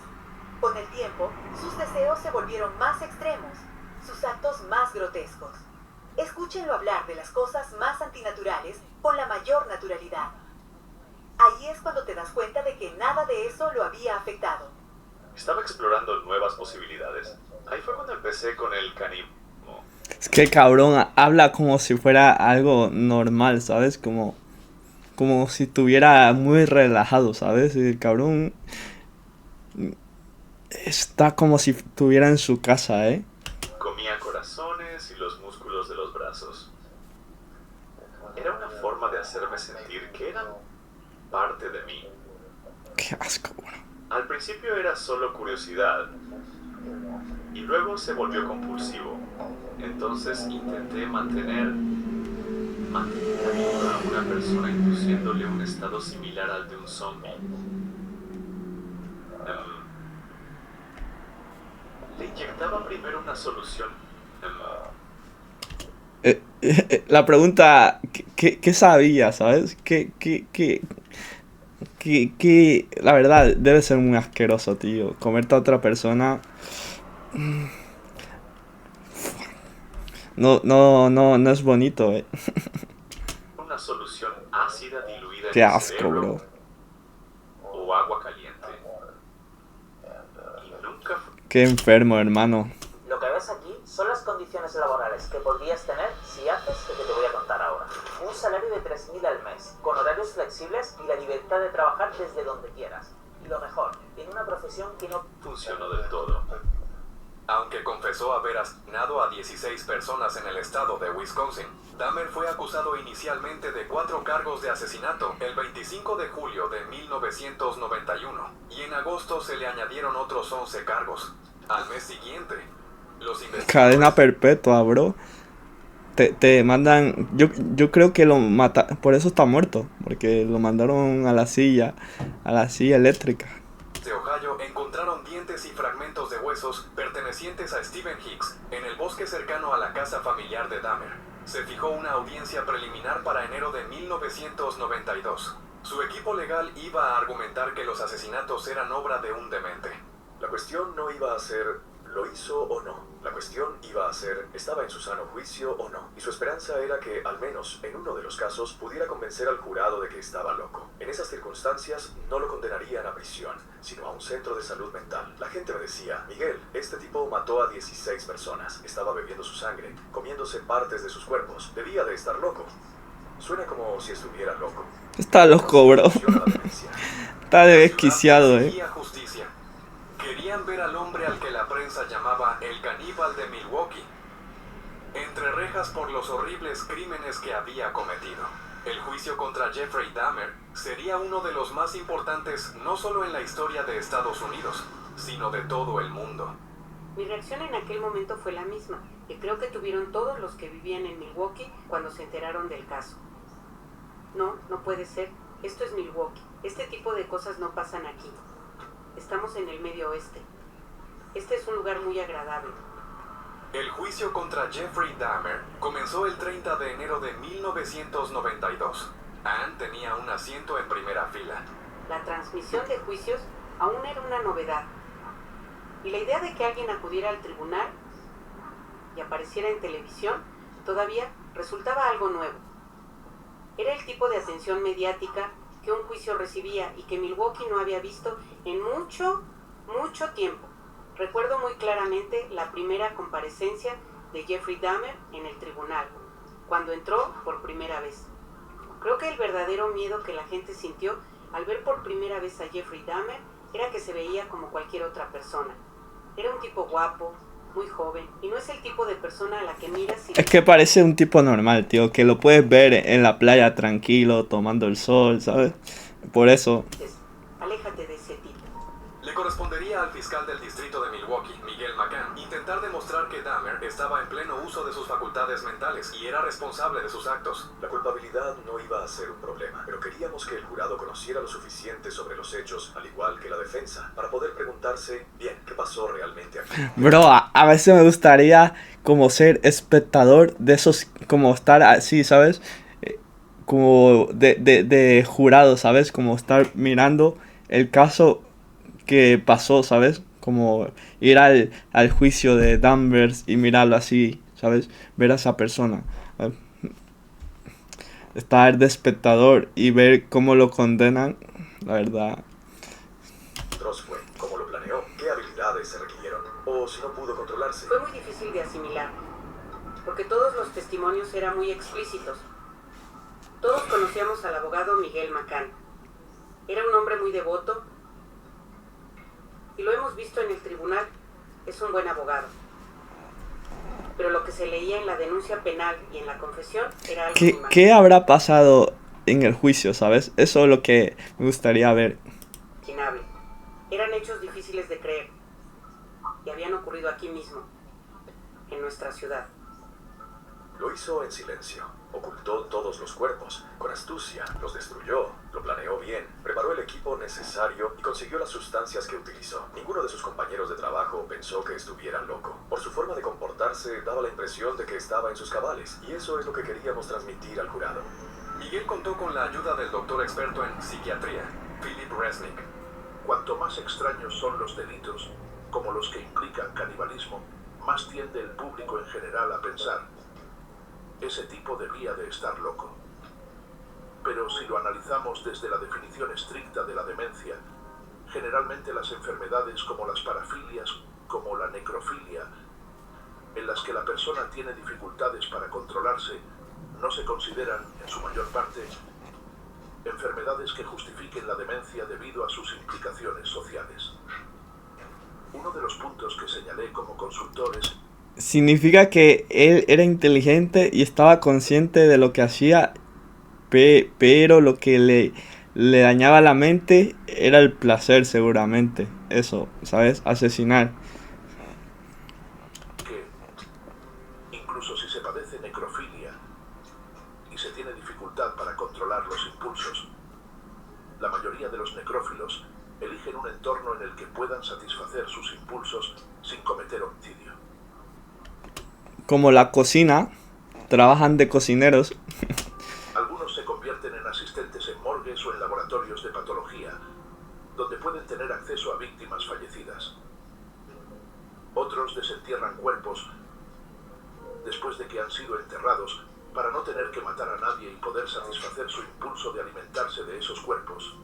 Con el tiempo, sus deseos se volvieron más extremos, sus actos más grotescos. Escúchenlo hablar de las cosas más antinaturales con la mayor naturalidad. Ahí es cuando te das cuenta de que nada de eso lo había afectado. Estaba explorando nuevas posibilidades. Ahí fue cuando empecé con el canibalismo. Es que cabrón, habla como si fuera algo normal, ¿sabes? Como si estuviera muy relajado, ¿sabes? El cabrón está como si estuviera en su casa, Comía corazones y los músculos de los brazos. Era una forma de hacerme sentir que eran parte de mí. Qué asco, bro. Al principio era solo curiosidad, y luego se volvió compulsivo. Entonces intenté mantener viva a una persona induciéndole un estado similar al de un zombie. Le inyectaba primero una solución. La pregunta, ¿qué sabía, sabes? La verdad, debe ser muy asqueroso, tío. Comerte a otra persona. No es bonito, Una solución ácida diluida Qué en el asco, cerebro, bro. o agua caliente. Y nunca Qué enfermo, hermano. Lo que ves aquí son las condiciones laborales que podrías tener si haces lo que te voy a contar ahora. Un salario de 3.000 al mes, con horarios flexibles y la libertad de trabajar desde donde quieras. Y lo mejor, en una profesión que no funcionó del todo. Aunque confesó haber asesinado a 16 personas en el estado de Wisconsin, Dahmer fue acusado inicialmente de 4 cargos de asesinato el 25 de julio de 1991 y en agosto se le añadieron otros 11 cargos. Al mes siguiente, los Cadena perpetua, bro. Te mandan... Yo creo que lo mataron... Por eso está muerto. Porque lo mandaron a la silla eléctrica. de Ohio encontraron dientes y fragmentos de huesos pertenecientes a Stephen Hicks en el bosque cercano a la casa familiar de Dahmer. Se fijó una audiencia preliminar para enero de 1992. Su equipo legal iba a argumentar que los asesinatos eran obra de un demente. La cuestión no iba a ser, ¿lo hizo o no? La cuestión iba a ser, ¿estaba en su sano juicio o no? Y su esperanza era que, al menos en uno de los casos, pudiera convencer al jurado de que estaba loco. En esas circunstancias, no lo condenarían a prisión, sino a un centro de salud mental. La gente me decía, Miguel, este tipo mató a 16 personas, estaba bebiendo su sangre, comiéndose partes de sus cuerpos, debía de estar loco. Suena como si estuviera loco. Está loco, bro. Está desquiciado, Justicia. Querían ver al hombre al que la prensa llamaba el caníbal de Milwaukee, entre rejas por los horribles crímenes que había cometido. El juicio contra Jeffrey Dahmer sería uno de los más importantes no solo en la historia de Estados Unidos, sino de todo el mundo. Mi reacción en aquel momento fue la misma, que creo que tuvieron todos los que vivían en Milwaukee cuando se enteraron del caso. No, no puede ser. Esto es Milwaukee. Este tipo de cosas no pasan aquí. Estamos en el medio oeste. Este es un lugar muy agradable. El juicio contra Jeffrey Dahmer comenzó el 30 de enero de 1992. Anne tenía un asiento en primera fila. La transmisión de juicios aún era una novedad. Y la idea de que alguien acudiera al tribunal y apareciera en televisión todavía resultaba algo nuevo. Era el tipo de atención mediática que un juicio recibía y que Milwaukee no había visto en mucho tiempo. Recuerdo muy claramente la primera comparecencia de Jeffrey Dahmer en el tribunal, cuando entró por primera vez. Creo que el verdadero miedo que la gente sintió al ver por primera vez a Jeffrey Dahmer era que se veía como cualquier otra persona. Era un tipo guapo, muy joven, y no es el tipo de persona a la que miras y... Es que parece un tipo normal, tío, que lo puedes ver en la playa tranquilo, tomando el sol, ¿sabes? Por eso... Aléjate de ese tipo. Le correspondería al fiscal del distrito de Milwaukee, Miguel McCann, intentar demostrar que Dahmer estaba en pleno uso de sus facultades mentales y era responsable de sus actos. La culpabilidad no iba a ser un problema, pero queríamos que el jurado conociera lo suficiente sobre los hechos, al igual que la defensa, para poder preguntarse, bien, ¿qué pasó realmente aquí? Bro, a veces me gustaría como ser espectador de esos, como estar así, ¿sabes? Como de jurado, ¿sabes? Como estar mirando el caso que pasó, ¿sabes? Como ir al juicio de Dahmer y mirarlo así, ¿sabes? Ver a esa persona. Estar de espectador y ver cómo lo condenan, la verdad. Fue, ¿cómo lo planeó? ¿Qué habilidades se requirieron? O si no pudo controlarse. Fue muy difícil de asimilar, porque todos los testimonios eran muy explícitos. Todos conocíamos al abogado Miguel McCann. Era un hombre muy devoto, y lo hemos visto en el tribunal, es un buen abogado. Pero lo que se leía en la denuncia penal y en la confesión era algo muy malo. ¿Qué habrá pasado en el juicio, sabes? Eso es lo que me gustaría ver. Inimaginable. Eran hechos difíciles de creer, y habían ocurrido aquí mismo, en nuestra ciudad. Lo hizo en silencio, ocultó todos los cuerpos, con astucia, los destruyó, lo planeó bien, preparó el equipo necesario y consiguió las sustancias que utilizó. Ninguno de sus compañeros de trabajo pensó que estuviera loco. Por su forma de comportarse, daba la impresión de que estaba en sus cabales, y eso es lo que queríamos transmitir al jurado. Miguel contó con la ayuda del doctor experto en psiquiatría, Philip Resnick. Cuanto más extraños son los delitos, como los que implican canibalismo, más tiende el público en general a pensar: ese tipo debía de estar loco. Pero si lo analizamos desde la definición estricta de la demencia, generalmente las enfermedades como las parafilias, como la necrofilia, en las que la persona tiene dificultades para controlarse, no se consideran, en su mayor parte, enfermedades que justifiquen la demencia debido a sus implicaciones sociales. Uno de los puntos que señalé como consultor es: significa que él era inteligente y estaba consciente de lo que hacía, pero lo que le dañaba la mente era el placer, seguramente. Eso, ¿sabes? Asesinar. Que incluso si se padece necrofilia y se tiene dificultad para controlar los impulsos, la mayoría de los necrófilos eligen un entorno en el que puedan satisfacer sus impulsos sin cometer homicidio. Como la cocina, trabajan de cocineros. Algunos se convierten en asistentes en morgues o en laboratorios de patología, donde pueden tener acceso a víctimas fallecidas. Otros desentierran cuerpos después de que han sido enterrados para no tener que matar a nadie y poder satisfacer su impulso de alimentarse de esos cuerpos.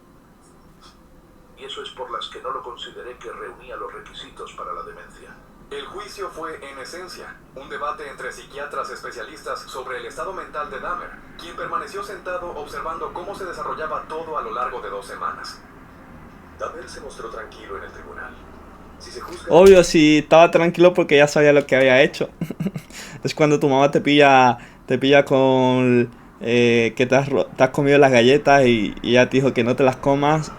Y eso es por las que no lo consideré que reunía los requisitos para la demencia. El juicio fue, en esencia, un debate entre psiquiatras especialistas sobre el estado mental de Dahmer, quien permaneció sentado observando cómo se desarrollaba todo a lo largo de 2 semanas. Dahmer se mostró tranquilo en el tribunal. Si se juzga... Obvio, si estaba tranquilo porque ya sabía lo que había hecho. Es cuando tu mamá te pilla con que te has comido las galletas y ya te dijo que no te las comas.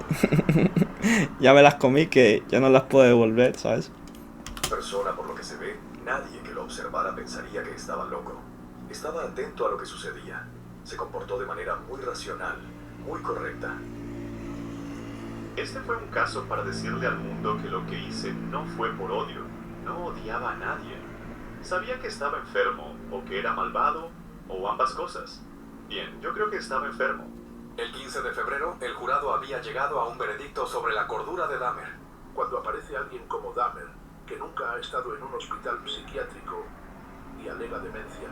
Ya me las comí, que ya no las puedo devolver, ¿sabes? Persona, por lo que se ve, nadie que lo observara pensaría que estaba loco. Estaba atento a lo que sucedía. Se comportó de manera muy racional, muy correcta. Este fue un caso para decirle al mundo que lo que hice no fue por odio. No odiaba a nadie. Sabía que estaba enfermo, o que era malvado, o ambas cosas. Bien, yo creo que estaba enfermo. El 15 de febrero, el jurado había llegado a un veredicto sobre la cordura de Dahmer. Cuando aparece alguien como Dahmer, que nunca ha estado en un hospital psiquiátrico y alega demencia,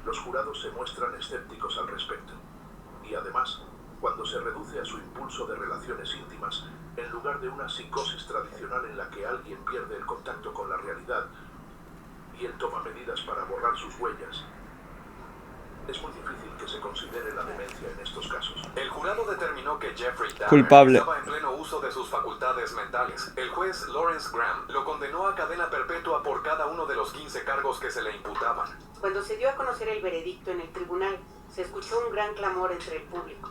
los jurados se muestran escépticos al respecto. Y además, cuando se reduce a su impulso de relaciones íntimas, en lugar de una psicosis tradicional en la que alguien pierde el contacto con la realidad y él toma medidas para borrar sus huellas, es muy difícil que se considere la demencia en estos casos. El jurado determinó que Jeffrey Dahmer culpable. Estaba en pleno uso de sus facultades mentales. El juez Lawrence Graham lo condenó a cadena perpetua por cada uno de los 15 cargos que se le imputaban. Cuando se dio a conocer el veredicto en el tribunal, se escuchó un gran clamor entre el público,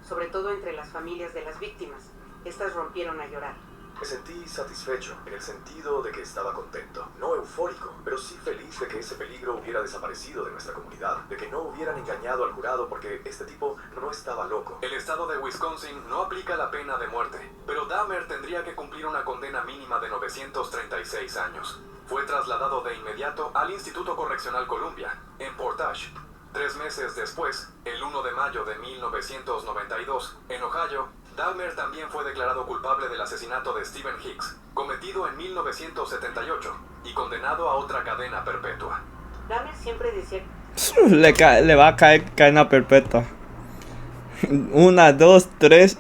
sobre todo entre las familias de las víctimas. Estas rompieron a llorar. Me sentí satisfecho, en el sentido de que estaba contento. No eufórico, pero sí feliz de que ese peligro hubiera desaparecido de nuestra comunidad. De que no hubieran engañado al jurado porque este tipo no estaba loco. El estado de Wisconsin no aplica la pena de muerte, pero Dahmer tendría que cumplir una condena mínima de 936 años. Fue trasladado de inmediato al Instituto Correccional Columbia, en Portage. 3 meses después, el 1 de mayo de 1992, en Ohio, Dahmer también fue declarado culpable del asesinato de Stephen Hicks, cometido en 1978, y condenado a otra cadena perpetua. Dahmer siempre decía... Le va a caer cadena perpetua. 1, 2, 3.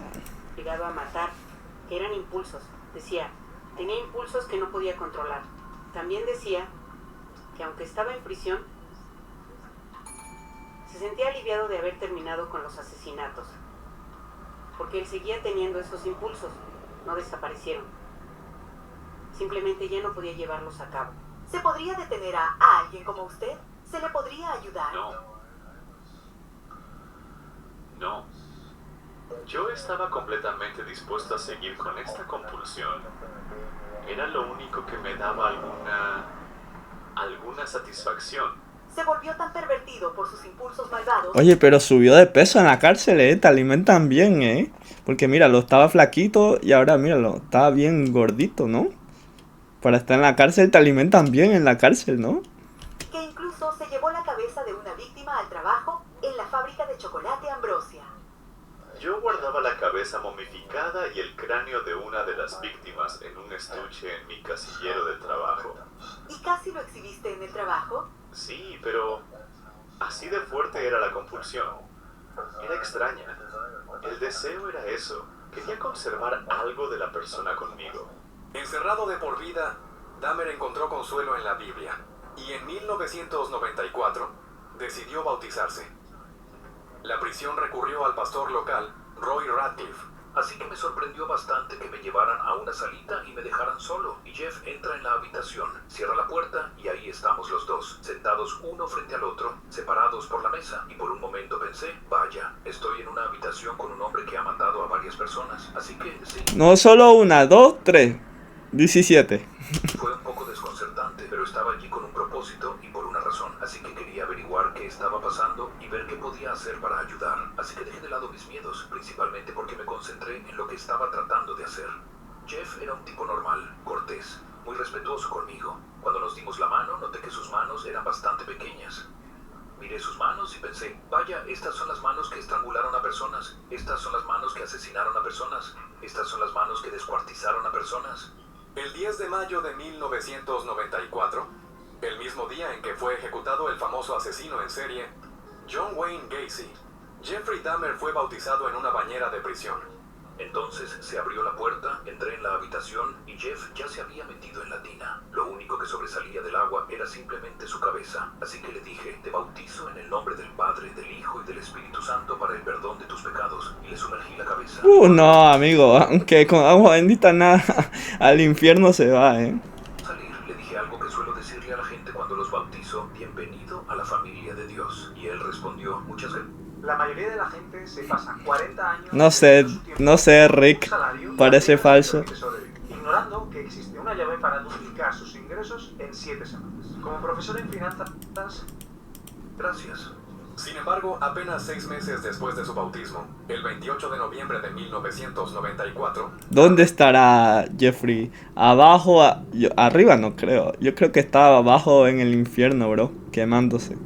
Llegado a matar, que eran impulsos. Decía, tenía impulsos que no podía controlar. También decía que aunque estaba en prisión, se sentía aliviado de haber terminado con los asesinatos. Porque él seguía teniendo esos impulsos, no desaparecieron. Simplemente ya no podía llevarlos a cabo. ¿Se podría detener a alguien como usted? ¿Se le podría ayudar? No. Yo estaba completamente dispuesto a seguir con esta compulsión. Era lo único que me daba alguna satisfacción. Se volvió tan pervertido por sus impulsos malvados. Oye, pero subió de peso en la cárcel, te alimentan bien, Porque míralo, estaba flaquito y ahora míralo, estaba bien gordito, ¿no? Para estar en la cárcel te alimentan bien en la cárcel, ¿no? Que incluso se llevó la cabeza de una víctima al trabajo en la fábrica de chocolate Ambrosia. Yo guardaba la cabeza momificada y el cráneo de una de las víctimas en un estuche en mi casillero de trabajo. ¿Y casi lo exhibiste en el trabajo? Sí, pero así de fuerte era la compulsión. Era extraña. El deseo era eso. Quería conservar algo de la persona conmigo. Encerrado de por vida, Dahmer encontró consuelo en la Biblia y en 1994 decidió bautizarse. La prisión recurrió al pastor local, Roy Ratcliffe. Así que me sorprendió bastante que me llevaran a una salita y me dejaran solo. Y Jeff entra en la habitación, cierra la puerta y ahí estamos los dos, sentados uno frente al otro, separados por la mesa. Y por un momento pensé, vaya, estoy en una habitación con un hombre que ha matado a varias personas. Así que sí. No solo una, dos, tres. 17. Fue un poco desconcertante, pero estaba allí con un propósito y por una razón. Así que quería averiguar qué estaba pasando y ver qué podía hacer para ayudar. Así que dejé de lado mis miedos, principalmente porque me concentré en lo que estaba tratando de hacer. Jeff era un tipo normal, cortés, muy respetuoso conmigo. Cuando nos dimos la mano, noté que sus manos eran bastante pequeñas. Miré sus manos y pensé, vaya, estas son las manos que estrangularon a personas. Estas son las manos que asesinaron a personas. Estas son las manos que descuartizaron a personas. El 10 de mayo de 1994, el mismo día en que fue ejecutado el famoso asesino en serie, John Wayne Gacy, Jeffrey Dahmer fue bautizado en una bañera de prisión. Entonces se abrió la puerta, entré en la habitación y Jeff ya se había metido en la tina. Lo único que sobresalía del agua era simplemente su cabeza. Así que le dije, te bautizo en el nombre del Padre, del Hijo y del Espíritu Santo para el perdón de tus pecados. Y le sumergí la cabeza. No, amigo, aunque con agua bendita nada, al infierno se va, Salir, le dije algo que suelo decirle a la gente cuando los bautizo, bienvenido a la familia de Dios. Y él respondió, muchas gracias. La mayoría de la gente se pasa 40 años... No sé, Rick, parece falso. Ignorando que existe una llave para duplicar sus ingresos en 7 semanas. Como profesor en finanzas... Gracias. Sin embargo, apenas 6 meses después de su bautismo, el 28 de noviembre de 1994... ¿Dónde estará Jeffrey? ¿Abajo? Arriba no creo. Yo creo que estaba abajo en el infierno, bro, quemándose.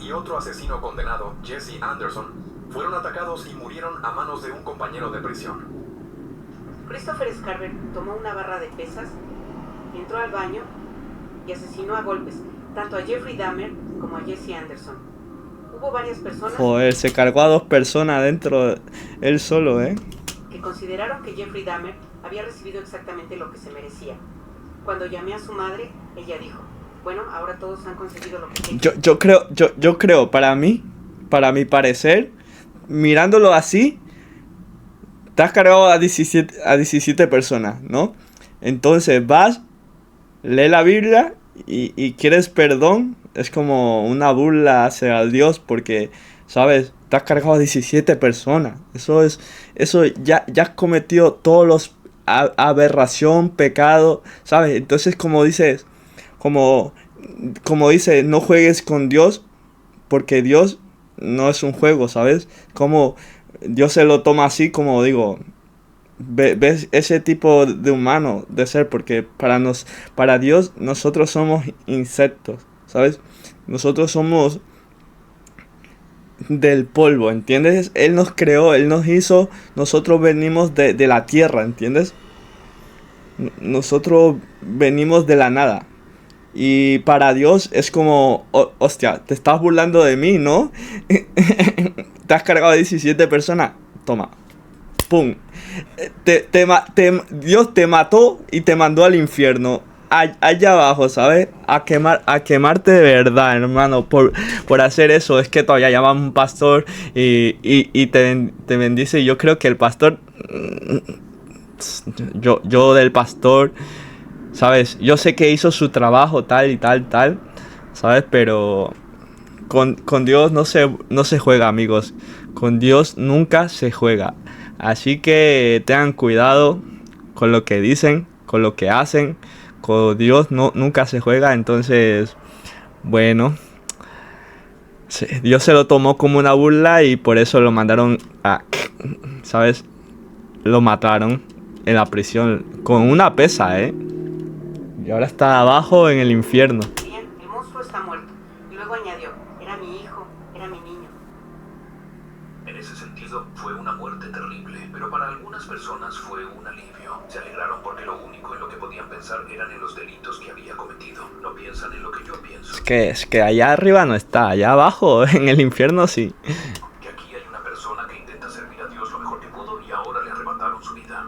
Y otro asesino condenado, Jesse Anderson, fueron atacados y murieron a manos de un compañero de prisión. Christopher Scarver tomó una barra de pesas, entró al baño y asesinó a golpes tanto a Jeffrey Dahmer como a Jesse Anderson. Hubo varias personas... Joder, se cargó a 2 personas dentro, él solo, que consideraron que Jeffrey Dahmer había recibido exactamente lo que se merecía. Cuando llamé a su madre, ella dijo... Bueno, ahora todos han conseguido lo que quieren. Yo creo, para mi parecer, mirándolo así, te has cargado a 17 personas, ¿no? Entonces vas, lee la Biblia y quieres perdón. Es como una burla hacia Dios porque, ¿sabes? Te has cargado a 17 personas. Eso ya has cometido todos los aberración, pecado, ¿sabes? Entonces como dices... Como dice, no juegues con Dios, porque Dios no es un juego, ¿sabes? Como Dios se lo toma así, como digo, ves ese tipo de humano, de ser, porque para Dios nosotros somos insectos, ¿sabes? Nosotros somos del polvo, ¿entiendes? Él nos creó, Él nos hizo, nosotros venimos de la tierra, ¿entiendes? Nosotros venimos de la nada. Y para Dios es como, hostia, te estás burlando de mí, ¿no? Te has cargado a 17 personas. Toma. Pum. Dios te mató y te mandó al infierno. Allá abajo, ¿sabes? A quemarte de verdad, hermano. Por hacer eso. Es que todavía llaman a un pastor y te bendice. Y yo creo que el pastor... Yo del pastor... ¿Sabes? Yo sé que hizo su trabajo tal y tal, ¿sabes? Pero con Dios no se juega, amigos. Con Dios nunca se juega. Así que tengan cuidado con lo que dicen, con lo que hacen. Con Dios nunca se juega. Entonces, bueno, Dios se lo tomó como una burla y por eso lo mandaron a... ¿Sabes? Lo mataron en la prisión con una pesa, Y ahora está abajo en el infierno. Bien, el monstruo está muerto. Y luego añadió, era mi hijo, era mi niño. En ese sentido, fue una muerte terrible, pero para algunas personas fue un alivio. Se alegraron porque lo único en lo que podían pensar eran en los delitos que había cometido. No piensan en lo que yo pienso. Es que allá arriba no está, allá abajo en el infierno sí. Que aquí hay una persona que intenta servir a Dios lo mejor que pudo y ahora le arrebataron su vida.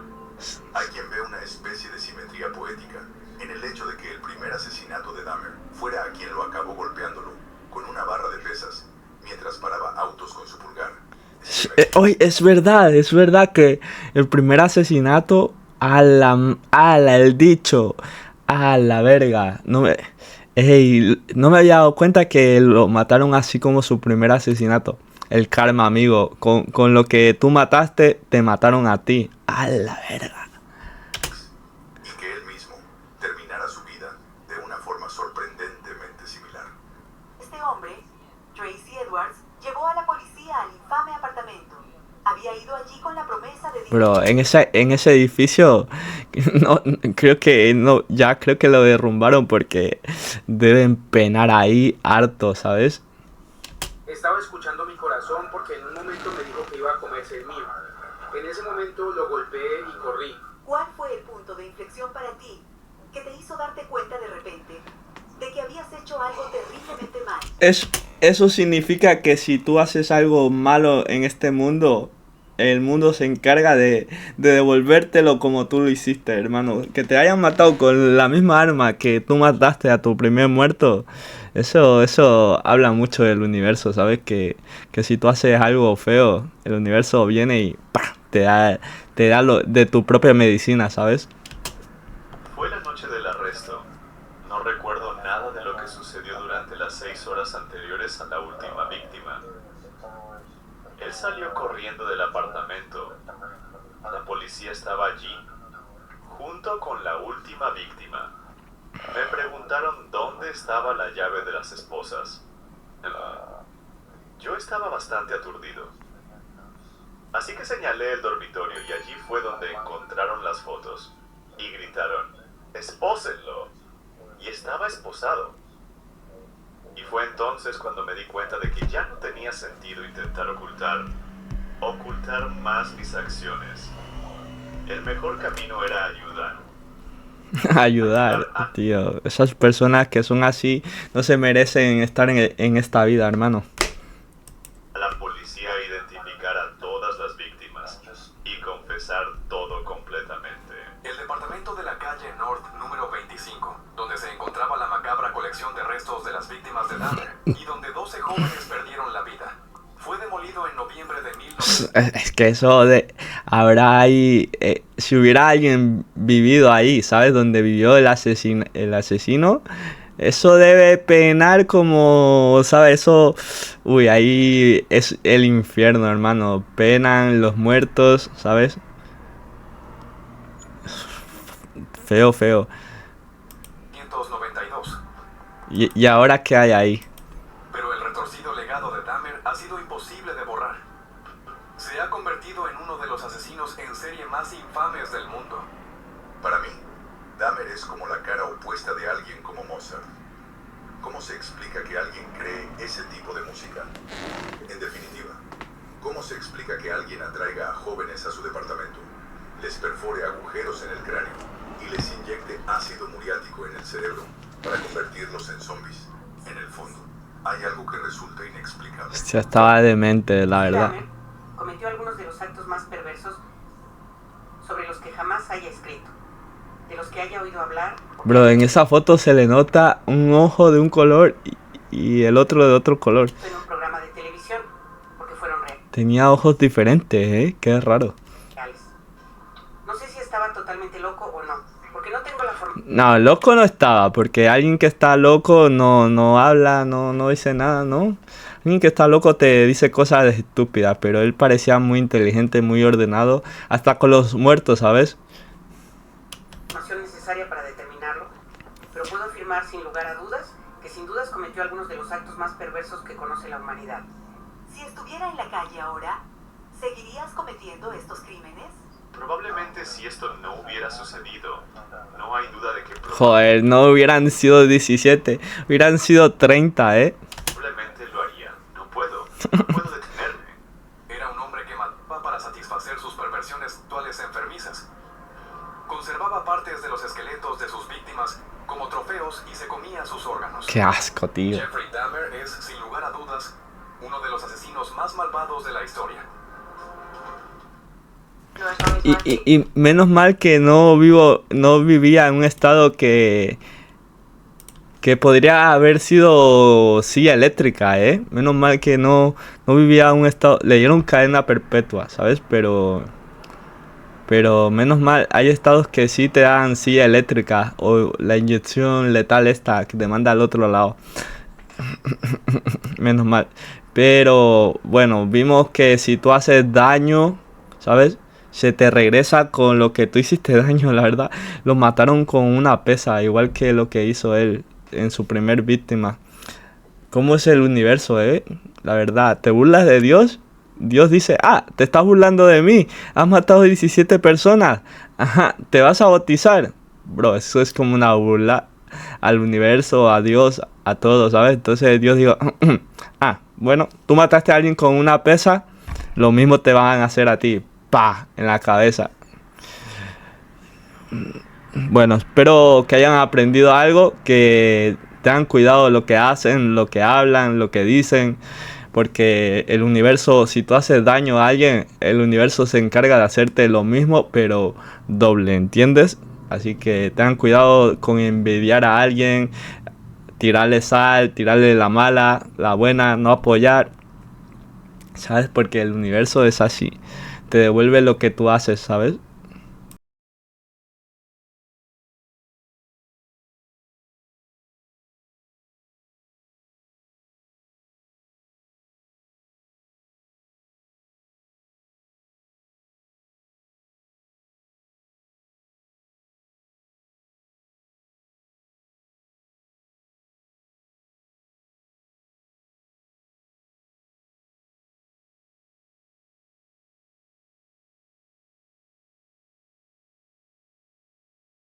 Hay quien ve una especie de simetría poética en el hecho de que el primer asesinato de Dahmer fuera a quien lo acabó golpeándolo con una barra de pesas mientras paraba autos con su pulgar. Oye, es verdad que el primer asesinato el dicho, a la verga, no me había dado cuenta que lo mataron así como su primer asesinato. El karma, amigo, con lo que tú mataste, te mataron a ti, a la verga. Y que él mismo terminara su vida de una forma sorprendentemente similar. Este hombre, Tracy Edwards, llevó a la policía al infame apartamento. Había ido allí con la promesa de... Bro, en ese edificio no creo que lo derrumbaron porque deben penar ahí harto, ¿sabes? Estaba escuchando mi corazón porque en un momento me dijo que iba a comerse el mío. En ese momento lo golpeé y corrí. ¿Cuál fue el punto de inflexión para ti que te hizo darte cuenta de repente de que habías hecho algo terriblemente mal? Eso significa que si tú haces algo malo en este mundo, el mundo se encarga de devolvértelo como tú lo hiciste, hermano. Que te hayan matado con la misma arma que tú mataste a tu primer muerto, eso habla mucho del universo, ¿sabes? Que si tú haces algo feo, el universo viene y ¡pah! te da lo de tu propia medicina, ¿sabes? Fue la noche del arresto. No recuerdo nada de lo que sucedió durante las 6 horas anteriores a la última víctima. Él salió corriendo del apartamento. La policía estaba allí, junto con la última víctima. Me preguntaron dónde estaba la llave de las esposas. Yo estaba bastante aturdido. Así que señalé el dormitorio y allí fue donde encontraron las fotos. Y gritaron, ¡espósenlo! Y estaba esposado. Y fue entonces cuando me di cuenta de que ya no tenía sentido intentar ocultar más mis acciones. El mejor camino era ayudar. Ayudar, tío. Esas personas que son así no se merecen estar en esta vida, hermano. A la policía identificar a todas las víctimas y confesar todo completamente. El departamento de la calle North número 25, donde se encontraba la macabra colección de restos de las víctimas de Dahmer y donde 12 jóvenes perdieron la vida, fue demolido en noviembre de 1900. Es que eso habrá ahí, si hubiera alguien vivido ahí, ¿sabes? Donde vivió el asesino, eso debe penar como, ¿sabes? Eso, ahí es el infierno, hermano. Penan los muertos, ¿sabes? Feo. 1992. ¿Y ahora qué hay ahí? Pero el retorcido legado de Dahmer ha sido imposible de borrar. Se ha convertido en uno de los asesinos en serie más infames del mundo. Para mí, Dahmer es como la cara opuesta de alguien como Mozart. ¿Cómo se explica que alguien cree ese tipo de música? En definitiva, ¿cómo se explica que alguien atraiga a jóvenes a su departamento, les perfore agujeros en el cráneo y les inyecte ácido muriático en el cerebro para convertirlos en zombies? En el fondo, hay algo que resulta inexplicable. Hostia, estaba demente, la verdad. Dahmer cometió algunos de los actos más perversos sobre los que jamás haya escrito, de los que haya oído hablar. Bro, en esa foto se le nota un ojo de un color y el otro de otro color. Fue en un programa de televisión, porque fueron reales. Tenía ojos diferentes, qué raro. No sé si estaba totalmente loco o no, porque no tengo la forma. No, loco no estaba, porque alguien que está loco no habla, no dice nada, ¿no? Alguien que está loco te dice cosas estúpidas, pero él parecía muy inteligente, muy ordenado, hasta con los muertos, ¿sabes? Información necesaria para determinarlo, pero puedo afirmar sin lugar a dudas que sin dudas cometió algunos de los actos más perversos que conoce la humanidad. Si estuviera en la calle ahora, ¿seguirías cometiendo estos crímenes? Probablemente si esto no hubiera sucedido, no hay duda de que Joder, no hubieran sido 17, hubieran sido 30, ¿eh? Probablemente lo haría. No puedo detenerme. Era un hombre que mataba para satisfacer sus perversiones sexuales enfermizas. Conservaba partes de los esqueletos de sus víctimas como trofeos y se comía sus órganos. Qué asco, tío. Jeffrey Dahmer es, sin lugar a dudas, uno de los asesinos más malvados de la historia. Y menos mal que no vivía en un estado que podría haber sido silla eléctrica, ¿eh? Menos mal que no vivía en un estado... Le dieron cadena perpetua, ¿sabes? Pero menos mal, hay estados que sí te dan silla eléctrica o la inyección letal esta que te manda al otro lado. Menos mal. Pero bueno, vimos que si tú haces daño, ¿sabes? Se te regresa con lo que tú hiciste daño, la verdad. Lo mataron con una pesa, igual que lo que hizo él en su primer víctima. ¿Cómo es el universo, La verdad, ¿te burlas de Dios? Dios dice, te estás burlando de mí. Has matado 17 personas. Ajá, ¿te vas a bautizar? Bro, eso es como una burla al universo, a Dios, a todo, ¿sabes? Entonces Dios dijo, bueno, tú mataste a alguien con una pesa, lo mismo te van a hacer a ti. ¡Pah! En la cabeza. Bueno, espero que hayan aprendido algo, que tengan cuidado de lo que hacen, lo que hablan, lo que dicen, porque el universo, si tú haces daño a alguien, el universo se encarga de hacerte lo mismo, pero doble, ¿entiendes? Así que tengan cuidado con envidiar a alguien, tirarle sal, tirarle la mala, la buena, no apoyar, ¿sabes? Porque el universo es así. Te devuelve lo que tú haces, ¿sabes?